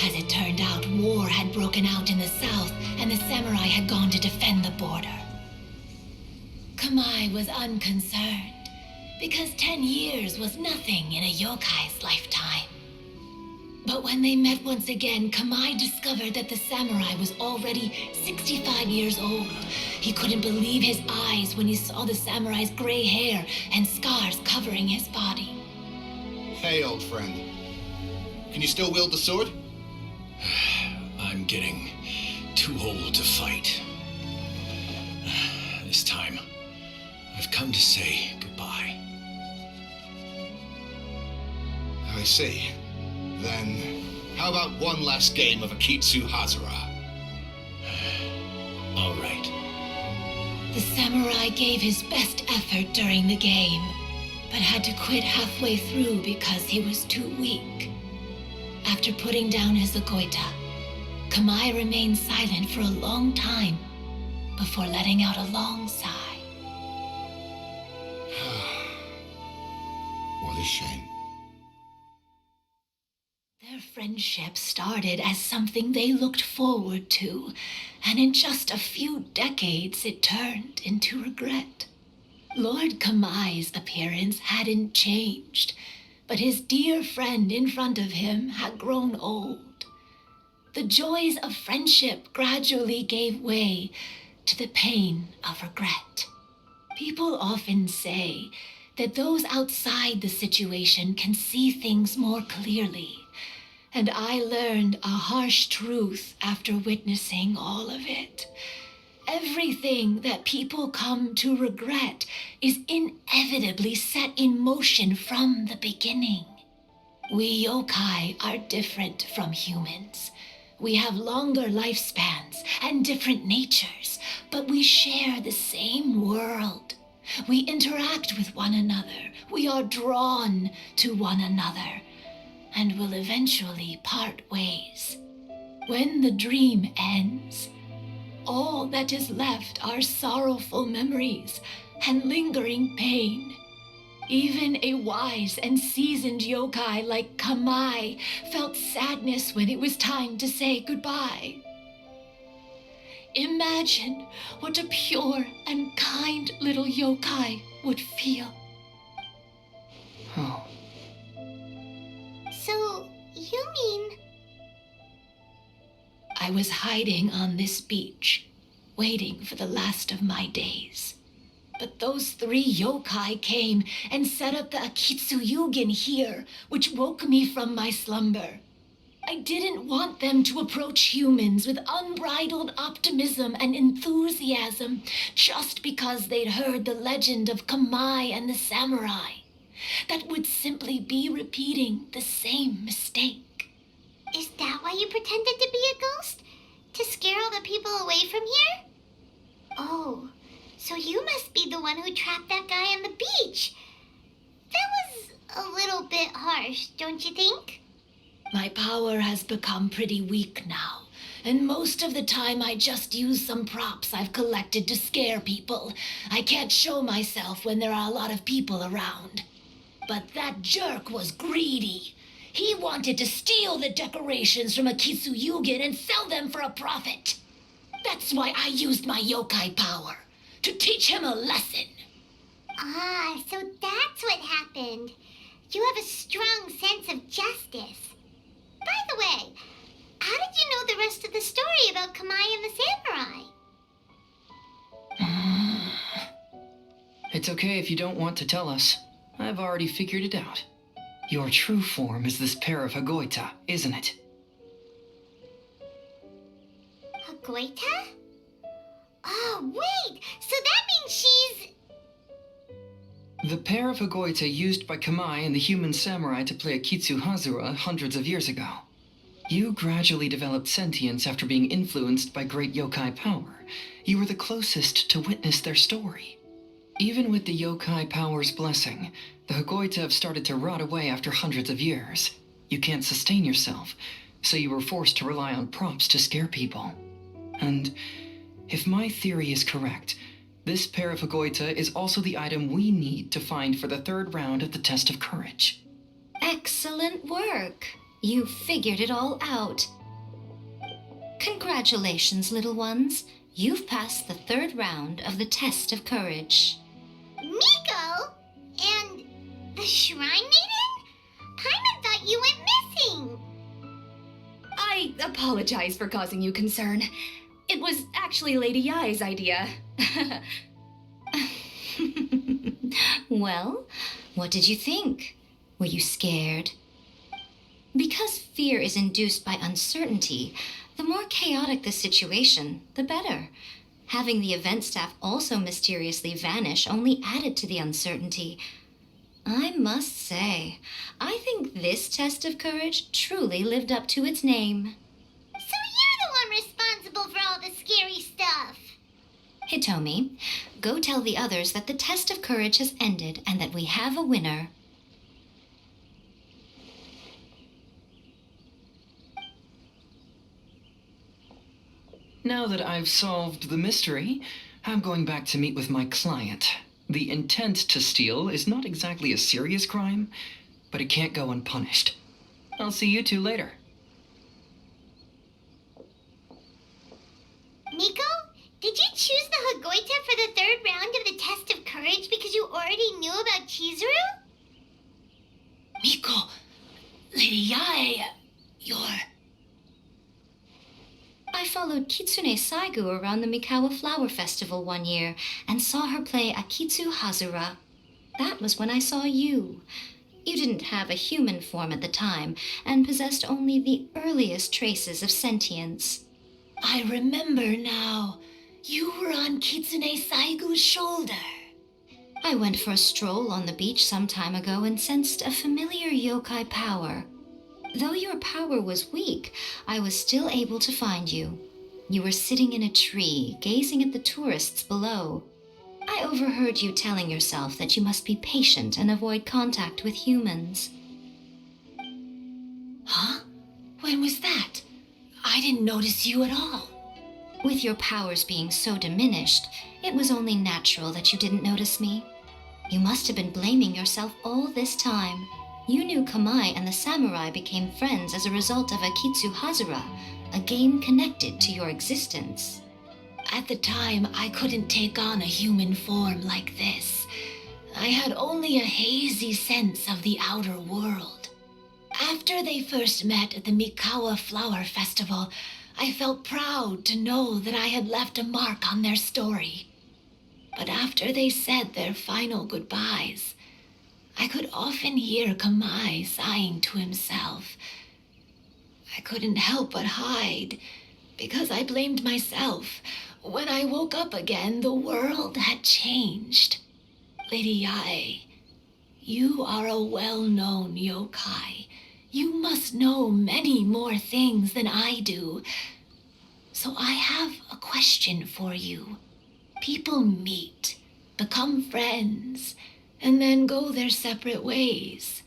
As it turned out, war had broken out in the south, and the samurai had gone to defend the border. Kamai was unconcerned, because 10 years was nothing in a yokai's lifetime. But when they met once again, Kamai discovered that the samurai was already 65 years old. He couldn't believe his eyes when he saw the samurai's gray hair and scars covering his body. Hey, old friend. Can you still wield the sword? I'm getting too old to fight. This time, I've come to say goodbye. I see. Then, how about one last game of Akitsu Hazara? All right. The samurai gave his best effort during the game, but had to quit halfway through because he was too weak. After putting down his agoita, Kamai remained silent for a long time before letting out a long sigh. What a shame. Their friendship started as something they looked forward to, and in just a few decades it turned into regret. Lord Kamai's appearance hadn't changed, but his dear friend in front of him had grown old. The joys of friendship gradually gave way to the pain of regret. People often say that those outside the situation can see things more clearly, and I learned a harsh truth after witnessing all of it. Everything that people come to regret is inevitably set in motion from the beginning. We yokai are different from humans. We have longer lifespans and different natures, but we share the same world. We interact with one another. We are drawn to one another, and will eventually part ways. When the dream ends, all that is left are sorrowful memories and lingering pain. Even a wise and seasoned yokai like Kamai felt sadness when it was time to say goodbye. Imagine what a pure and kind little yokai would feel. Oh. So, you mean... I was hiding on this beach, waiting for the last of my days. But those 3 yokai came and set up the Akitsu Yugen here, which woke me from my slumber. I didn't want them to approach humans with unbridled optimism and enthusiasm just because they'd heard the legend of Kamai and the samurai. That would simply be repeating the same mistake. Is that why you pretended to be a ghost? To scare all the people away from here? Oh, so you must be the one who trapped that guy on the beach. That was a little bit harsh, don't you think? My power has become pretty weak now, and most of the time I just use some props I've collected to scare people. I can't show myself when there are a lot of people around. But that jerk was greedy. He wanted to steal the decorations from Akitsu Yugen and sell them for a profit. That's why I used my yokai power, to teach him a lesson. Ah, so that's what happened. You have a strong sense of justice. By the way, how did you know the rest of the story about Kamai and the samurai? It's okay if you don't want to tell us. I've already figured it out. Your true form is this pair of Hagoita, isn't it? Hagoita? Oh, wait! So that means she's... The pair of Hagoita used by Kamai and the human samurai to play Akitsu Hazura hundreds of years ago. You gradually developed sentience after being influenced by great yokai power. You were the closest to witness their story. Even with the yokai power's blessing, the Hagoita have started to rot away after hundreds of years. You can't sustain yourself, so you were forced to rely on props to scare people. And if my theory is correct, this pair of Hagoita is also the item we need to find for the third round of the test of courage. Excellent work. You figured it all out. Congratulations, little ones. You've passed the third round of the test of courage. Miko? And the Shrine Maiden? Paimon thought you went missing. I apologize for causing you concern. It was actually Lady Yai's idea. Well, what did you think? Were you scared? Because fear is induced by uncertainty, the more chaotic the situation, the better. Having the event staff also mysteriously vanish only added to the uncertainty. I must say, I think this test of courage truly lived up to its name. So you're the one responsible for all the scary stuff. Hitomi, go tell the others that the test of courage has ended and that we have a winner. Now that I've solved the mystery, I'm going back to meet with my client. The intent to steal is not exactly a serious crime, but it can't go unpunished. I'll see you two later. Miko, did you choose the Hagoita for the third round of the test of courage because you already knew about Chizuru? Miko, Lady Yai, you're... I followed Kitsune Saigu around the Mikawa Flower Festival one year and saw her play Akitsu Hazura. That was when I saw you. You didn't have a human form at the time and possessed only the earliest traces of sentience. I remember now. You were on Kitsune Saigu's shoulder. I went for a stroll on the beach some time ago and sensed a familiar yokai power. Though your power was weak, I was still able to find you. You were sitting in a tree, gazing at the tourists below. I overheard you telling yourself that you must be patient and avoid contact with humans. Huh? When was that? I didn't notice you at all. With your powers being so diminished, it was only natural that you didn't notice me. You must have been blaming yourself all this time. You knew Kamai and the samurai became friends as a result of Akitsu Hazura, a game connected to your existence. At the time, I couldn't take on a human form like this. I had only a hazy sense of the outer world. After they first met at the Mikawa Flower Festival, I felt proud to know that I had left a mark on their story. But after they said their final goodbyes, I could often hear Kamai sighing to himself. I couldn't help but hide, because I blamed myself. When I woke up again, the world had changed. Lady Yai, you are a well-known yokai. You must know many more things than I do. So I have a question for you. People meet, become friends, and then go their separate ways.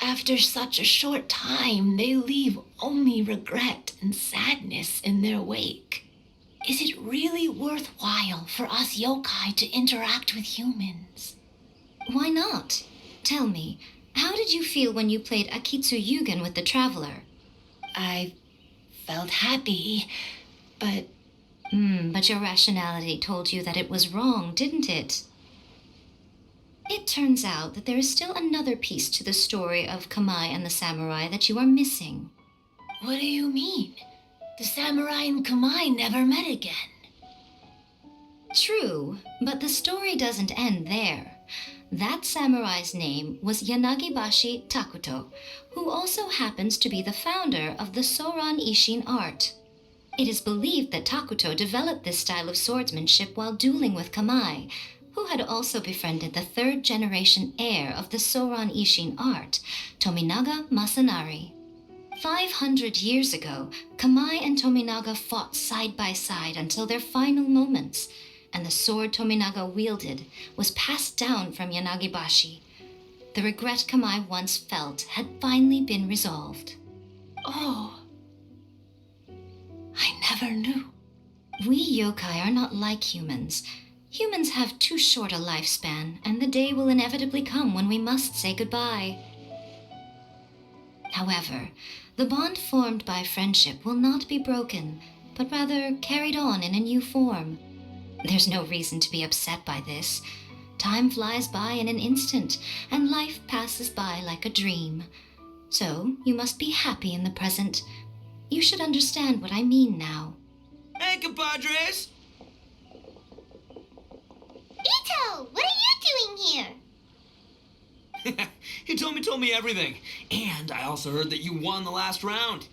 After such a short time, they leave only regret and sadness in their wake. Is it really worthwhile for us yokai to interact with humans? Why not? Tell me, how did you feel when you played Akitsu Yugen with the Traveler? I felt happy, but... But your rationality told you that it was wrong, didn't it? It turns out that there is still another piece to the story of Kamai and the samurai that you are missing. What do you mean? The samurai and Kamai never met again. True, but the story doesn't end there. That samurai's name was Yanagibashi Takuto, who also happens to be the founder of the Soran Ishin art. It is believed that Takuto developed this style of swordsmanship while dueling with Kamai, who had also befriended the third-generation heir of the Soran Ishin art, Tominaga Masanari. 500 years ago, Kamai and Tominaga fought side by side until their final moments, and the sword Tominaga wielded was passed down from Yanagibashi. The regret Kamai once felt had finally been resolved. Oh, I never knew. We yokai are not like humans. Humans have too short a lifespan, and the day will inevitably come when we must say goodbye. However, the bond formed by friendship will not be broken, but rather carried on in a new form. There's no reason to be upset by this. Time flies by in an instant, and life passes by like a dream. So, you must be happy in the present. You should understand what I mean now. Hey, compadres! Ito, what are you doing here? He told me everything. And I also heard that you won the last round.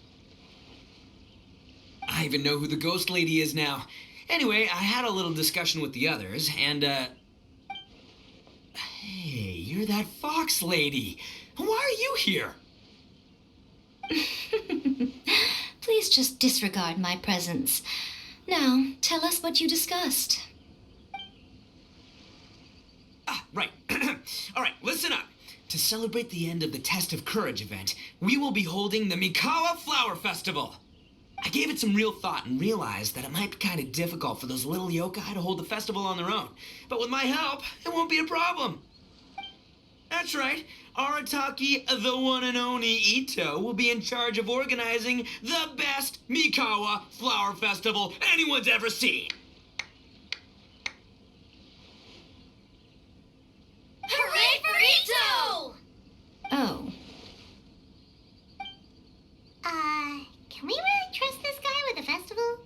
I even know who the ghost lady is now. Anyway, I had a little discussion with the others, and, Hey, you're that fox lady. Why are you here? Please just disregard my presence. Now, tell us what you discussed. Right. All right, listen up. To celebrate the end of the Test of Courage event, we will be holding the Mikawa Flower Festival. I gave it some real thought and realized that it might be kind of difficult for those little yokai to hold the festival on their own. But with my help, it won't be a problem. That's right. Arataki, the one and only Ito, will be in charge of organizing the best Mikawa Flower Festival anyone's ever seen. Hooray for Ito! Oh, Can we really trust this guy with the festival?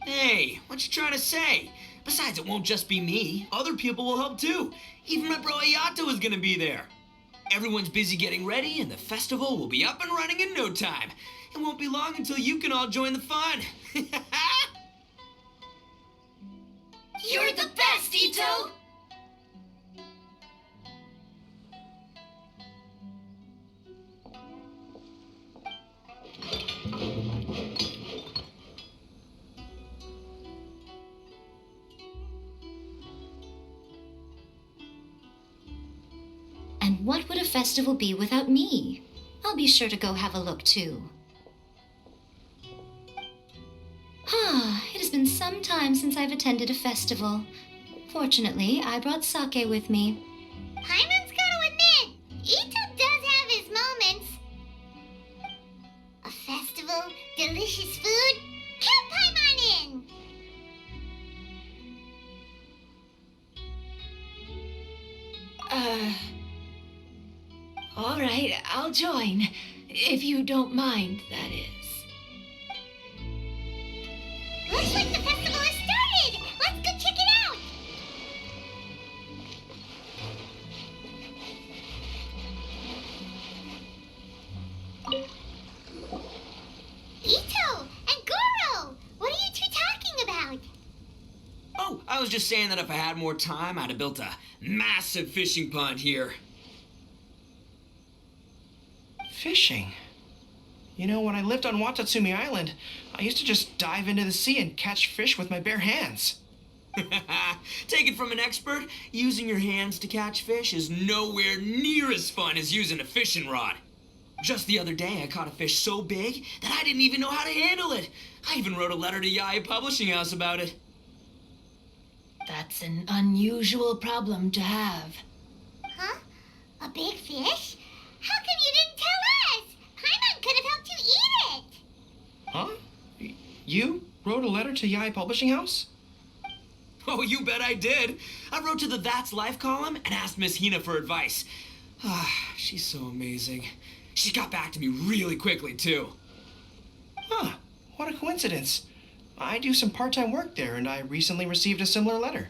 Hey, what you trying to say? Besides, it won't just be me. Other people will help too. Even my bro Ayato is gonna be there. Everyone's busy getting ready, and the festival will be up and running in no time. It won't be long until you can all join the fun. You're the best, Ito! and what would a festival be without me? I'll be sure to go have a look too. It has been some time since I've attended a festival. Fortunately, I brought sake with me. Paimon's gotta admit, Ito does have his moments. A festival, delicious food, count Paimon in! All right, I'll join. If you don't mind, that is. Looks like the festival has started! Let's go check it out! Ito and Goro! What are you two talking about? Oh, I was just saying that if I had more time, I'd have built a massive fishing pond here. Fishing? You know, when I lived on Watatsumi Island, I used to just dive into the sea and catch fish with my bare hands. Take it from an expert, using your hands to catch fish is nowhere near as fun as using a fishing rod. Just the other day, I caught a fish so big that I didn't even know how to handle it. I even wrote a letter to Yaya Publishing House about it. That's an unusual problem to have. Huh? A big fish? How come you didn't tell us? Paimon could have helped you eat it. Huh? You wrote a letter to Yai Publishing House? Oh, you bet I did. I wrote to the That's Life column and asked Miss Hina for advice. She's so amazing. She got back to me really quickly, too. Huh, what a coincidence. I do some part-time work there, and I recently received a similar letter.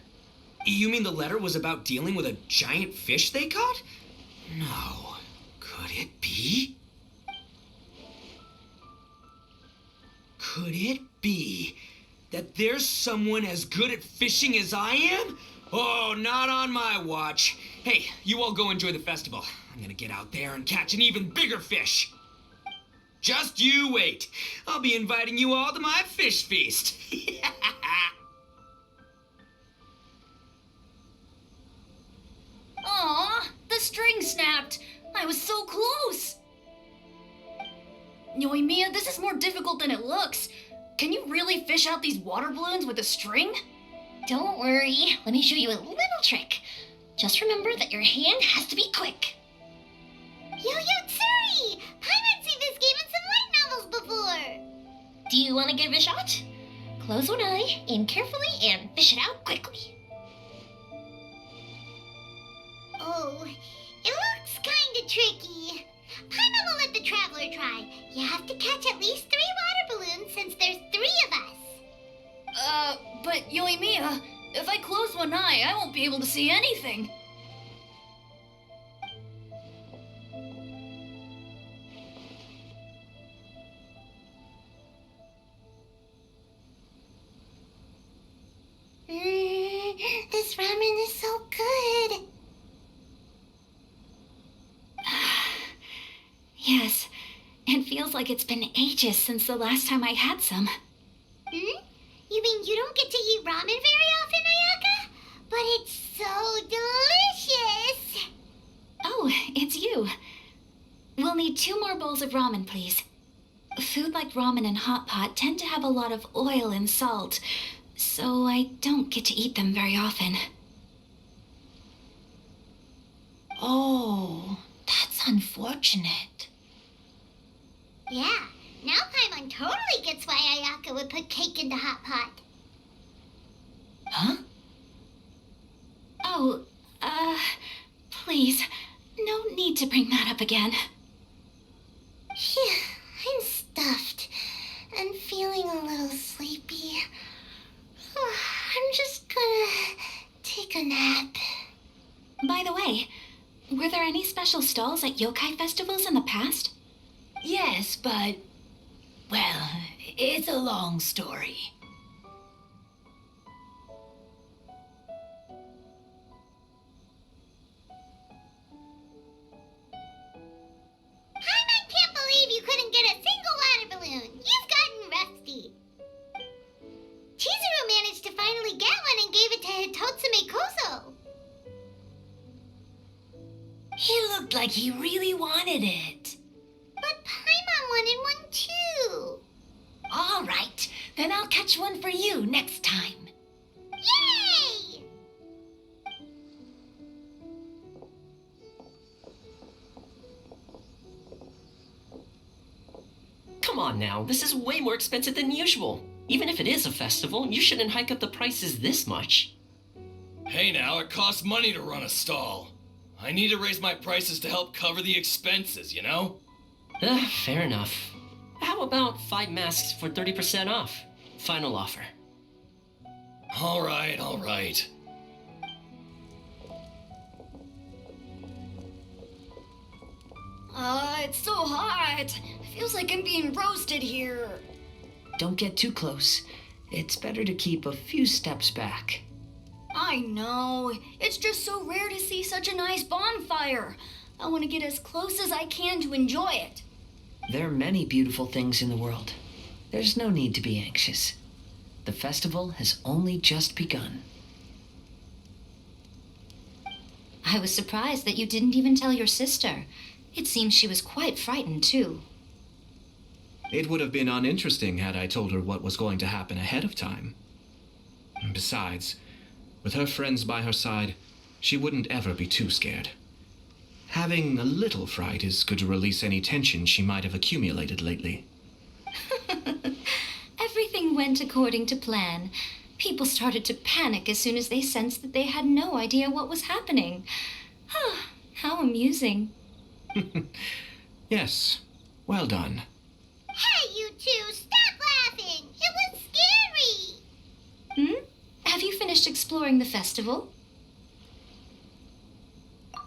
You mean the letter was about dealing with a giant fish they caught? No. Could it be? Could it be that there's someone as good at fishing as I am? Oh, not on my watch. Hey, you all go enjoy the festival. I'm gonna get out there and catch an even bigger fish. Just you wait. I'll be inviting you all to my fish feast. Aw, the string snapped. I was so close. Yoimiya, this is more difficult than it looks. Can you really fish out these water balloons with a string? Don't worry. Let me show you a little trick. Just remember that your hand has to be quick. Yo-Yo Tsuri! Paimon's seen this game in some light novels before. Do you want to give it a shot? Close one eye, aim carefully, and fish it out quickly. Oh, it looks kinda tricky. Paimon will let the traveler try. You have to catch at least 3 water balloons since there's 3 of us. But Yoimiya, if I close one eye, I won't be able to see anything. This ramen is so good. Yes, it feels like it's been ages since the last time I had some. You mean you don't get to eat ramen very often, Ayaka? But it's so delicious. Oh, it's you. We'll need 2 more bowls of ramen, please. Food like ramen and hot pot tend to have a lot of oil and salt, so I don't get to eat them very often. Oh, that's unfortunate. Yeah, now Paimon totally gets why Ayaka would put cake in the hot pot. Huh? Oh, please, no need to bring that up again. Phew, I'm stuffed and feeling a little sleepy. I'm just gonna take a nap. By the way, were there any special stalls at yokai festivals in the past? Yes, but... well, it's a long story. Paimon can't believe you couldn't get a single water balloon. You've gotten rusty. Chizuru managed to finally get one and gave it to Hitotsume Kozo. He looked like he really wanted it. But Paimon wanted one too. All right, then I'll catch one for you next time. Yay! Come on now, this is way more expensive than usual. Even if it is a festival, you shouldn't hike up the prices this much. Hey now, it costs money to run a stall. I need to raise my prices to help cover the expenses, you know? Fair enough. How about 5 masks for 30% off? Final offer. All right, all right. It's so hot. Feels like I'm being roasted here. Don't get too close. It's better to keep a few steps back. I know. It's just so rare to see such a nice bonfire. I want to get as close as I can to enjoy it. There are many beautiful things in the world. There's no need to be anxious. The festival has only just begun. I was surprised that you didn't even tell your sister. It seems she was quite frightened, too. It would have been uninteresting had I told her what was going to happen ahead of time. Besides, with her friends by her side, she wouldn't ever be too scared. Having a little fright is good to release any tension she might have accumulated lately. Everything went according to plan. People started to panic as soon as they sensed that they had no idea what was happening. How amusing. Yes, well done. Hey, you two, stop laughing! It was scary! Have you finished exploring the festival?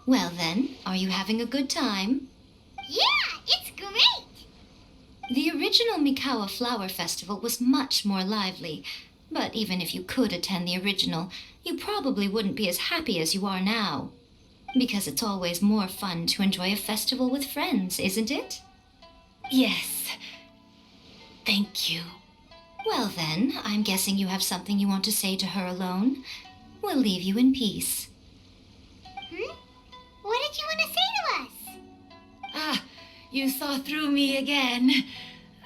Well then, are you having a good time? Yeah, it's great! The original Mikawa Flower Festival was much more lively, but even if you could attend the original, you probably wouldn't be as happy as you are now. Because it's always more fun to enjoy a festival with friends, isn't it? Yes. Thank you. Well then, I'm guessing you have something you want to say to her alone. We'll leave you in peace. What did you want to say to us? Ah, you saw through me again.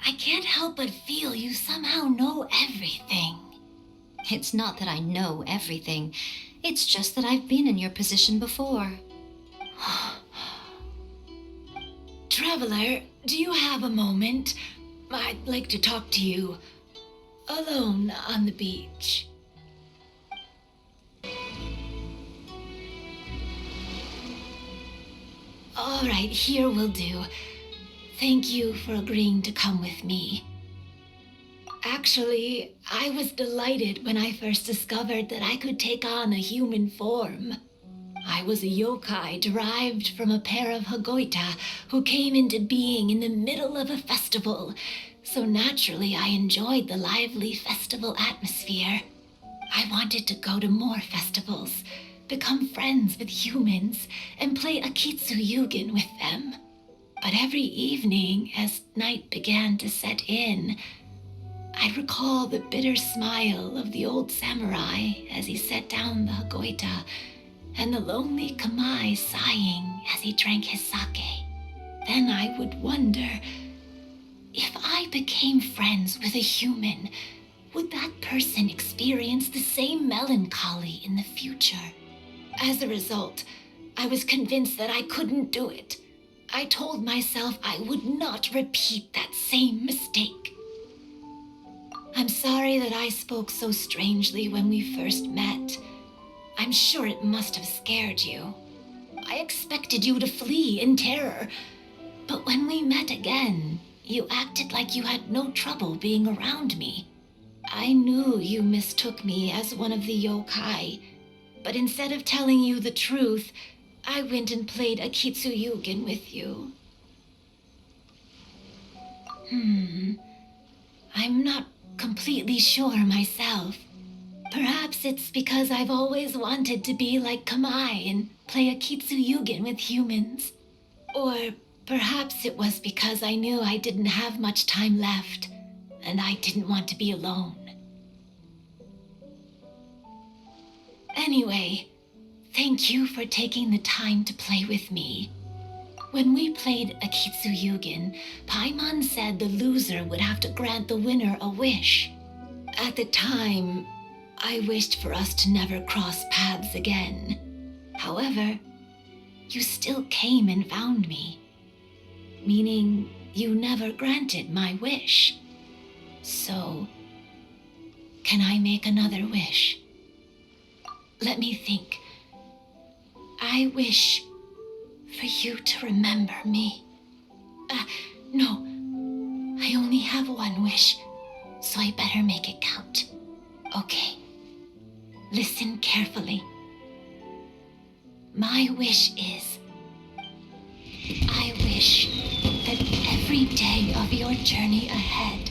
I can't help but feel you somehow know everything. It's not that I know everything. It's just that I've been in your position before. Traveler, do you have a moment? I'd like to talk to you. Alone on the beach. All right, here will do. Thank you for agreeing to come with me. Actually, I was delighted when I first discovered that I could take on a human form. I was a yokai derived from a pair of Hagoita who came into being in the middle of a festival, so naturally I enjoyed the lively festival atmosphere. I wanted to go to more festivals, become friends with humans, and play Akitsu Yugen with them. But every evening, as night began to set in, I'd recall the bitter smile of the old samurai as he set down the Hagoita, and the lonely Kamai sighing as he drank his sake. Then I would wonder, if I became friends with a human, would that person experience the same melancholy in the future? As a result, I was convinced that I couldn't do it. I told myself I would not repeat that same mistake. I'm sorry that I spoke so strangely when we first met. I'm sure it must have scared you. I expected you to flee in terror, but when we met again, you acted like you had no trouble being around me. I knew you mistook me as one of the yokai, but instead of telling you the truth, I went and played Akitsu Yugen with you. I'm not completely sure myself. Perhaps it's because I've always wanted to be like Kamai and play Akitsu Yugen with humans. Or perhaps it was because I knew I didn't have much time left, and I didn't want to be alone. Anyway, thank you for taking the time to play with me. When we played Akitsu Yugen, Paimon said the loser would have to grant the winner a wish. At the time, I wished for us to never cross paths again. However, you still came and found me, meaning you never granted my wish. So, can I make another wish? Let me think. I wish for you to remember me. No. I only have one wish, so I better make it count. Okay. Listen carefully. My wish is, I wish that every day of your journey ahead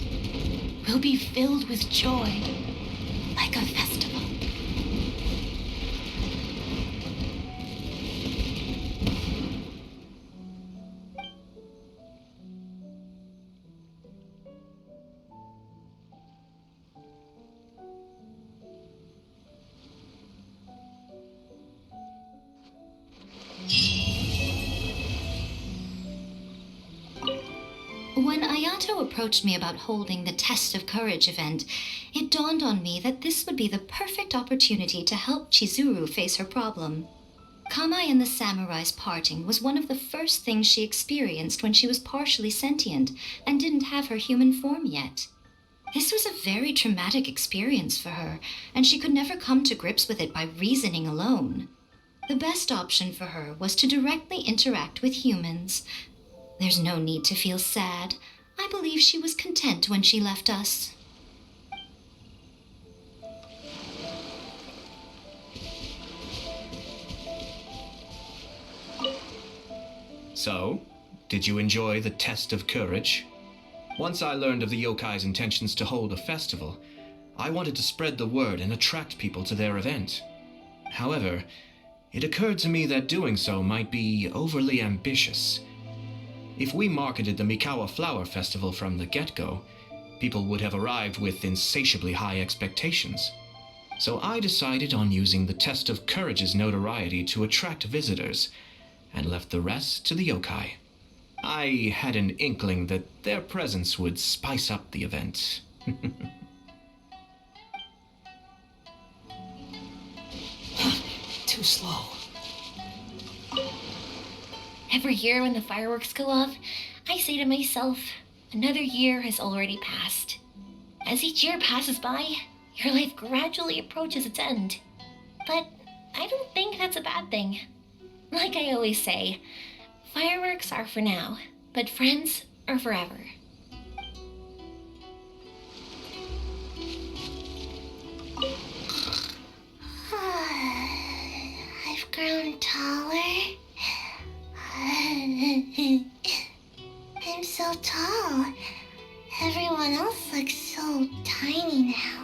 will be filled with joy, like a festival. When Ayato approached me about holding the Test of Courage event, it dawned on me that this would be the perfect opportunity to help Chizuru face her problem. Kamai and the samurai's parting was one of the first things she experienced when she was partially sentient and didn't have her human form yet. This was a very traumatic experience for her, and she could never come to grips with it by reasoning alone. The best option for her was to directly interact with humans. There's no need to feel sad. I believe she was content when she left us. So, did you enjoy the Test of Courage? Once I learned of the yokai's intentions to hold a festival, I wanted to spread the word and attract people to their event. However, it occurred to me that doing so might be overly ambitious. If we marketed the Mikawa Flower Festival from the get-go, people would have arrived with insatiably high expectations. So I decided on using the Test of Courage's notoriety to attract visitors, and left the rest to the yokai. I had an inkling that their presence would spice up the event. Too slow. Every year when the fireworks go off, I say to myself, another year has already passed. As each year passes by, your life gradually approaches its end. But I don't think that's a bad thing. Like I always say, fireworks are for now, but friends are forever. I've grown taller. I'm so tall. Everyone else looks so tiny now.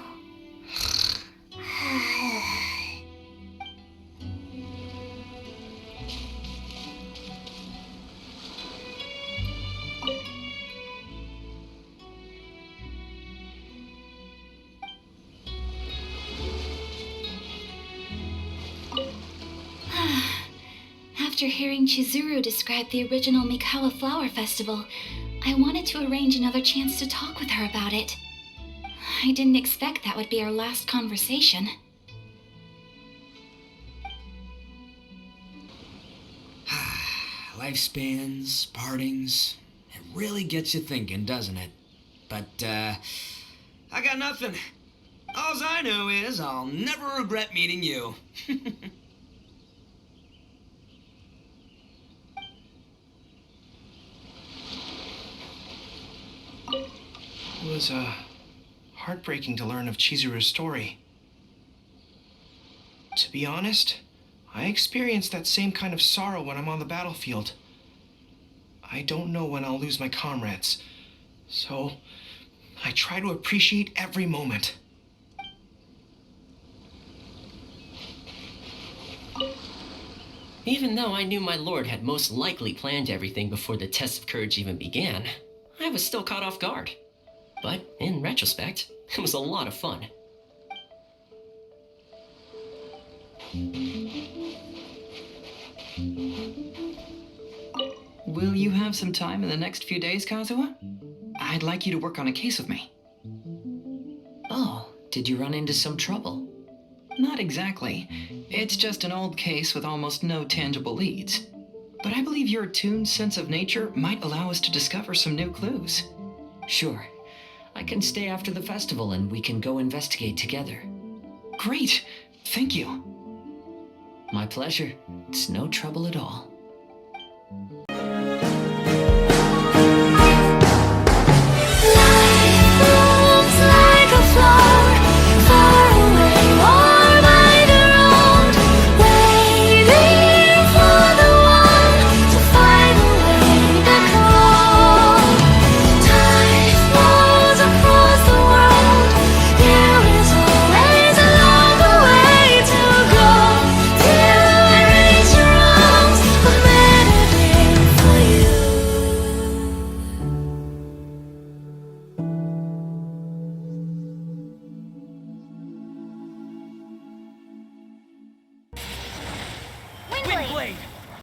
After hearing Chizuru describe the original Mikawa Flower Festival, I wanted to arrange another chance to talk with her about it. I didn't expect that would be our last conversation. Lifespans, partings, it really gets you thinking, doesn't it? But, I got nothing. Alls I know is I'll never regret meeting you. It was, heartbreaking to learn of Chizuru's story. To be honest, I experienced that same kind of sorrow when I'm on the battlefield. I don't know when I'll lose my comrades, so I try to appreciate every moment. Even though I knew my lord had most likely planned everything before the Test of Courage even began, I was still caught off guard. But in retrospect, it was a lot of fun. Will you have some time in the next few days, Kazuha? I'd like you to work on a case with me. Oh, did you run into some trouble? Not exactly. It's just an old case with almost no tangible leads. But I believe your attuned sense of nature might allow us to discover some new clues. Sure. I can stay after the festival and we can go investigate together. Great! Thank you. My pleasure. It's no trouble at all. Blade!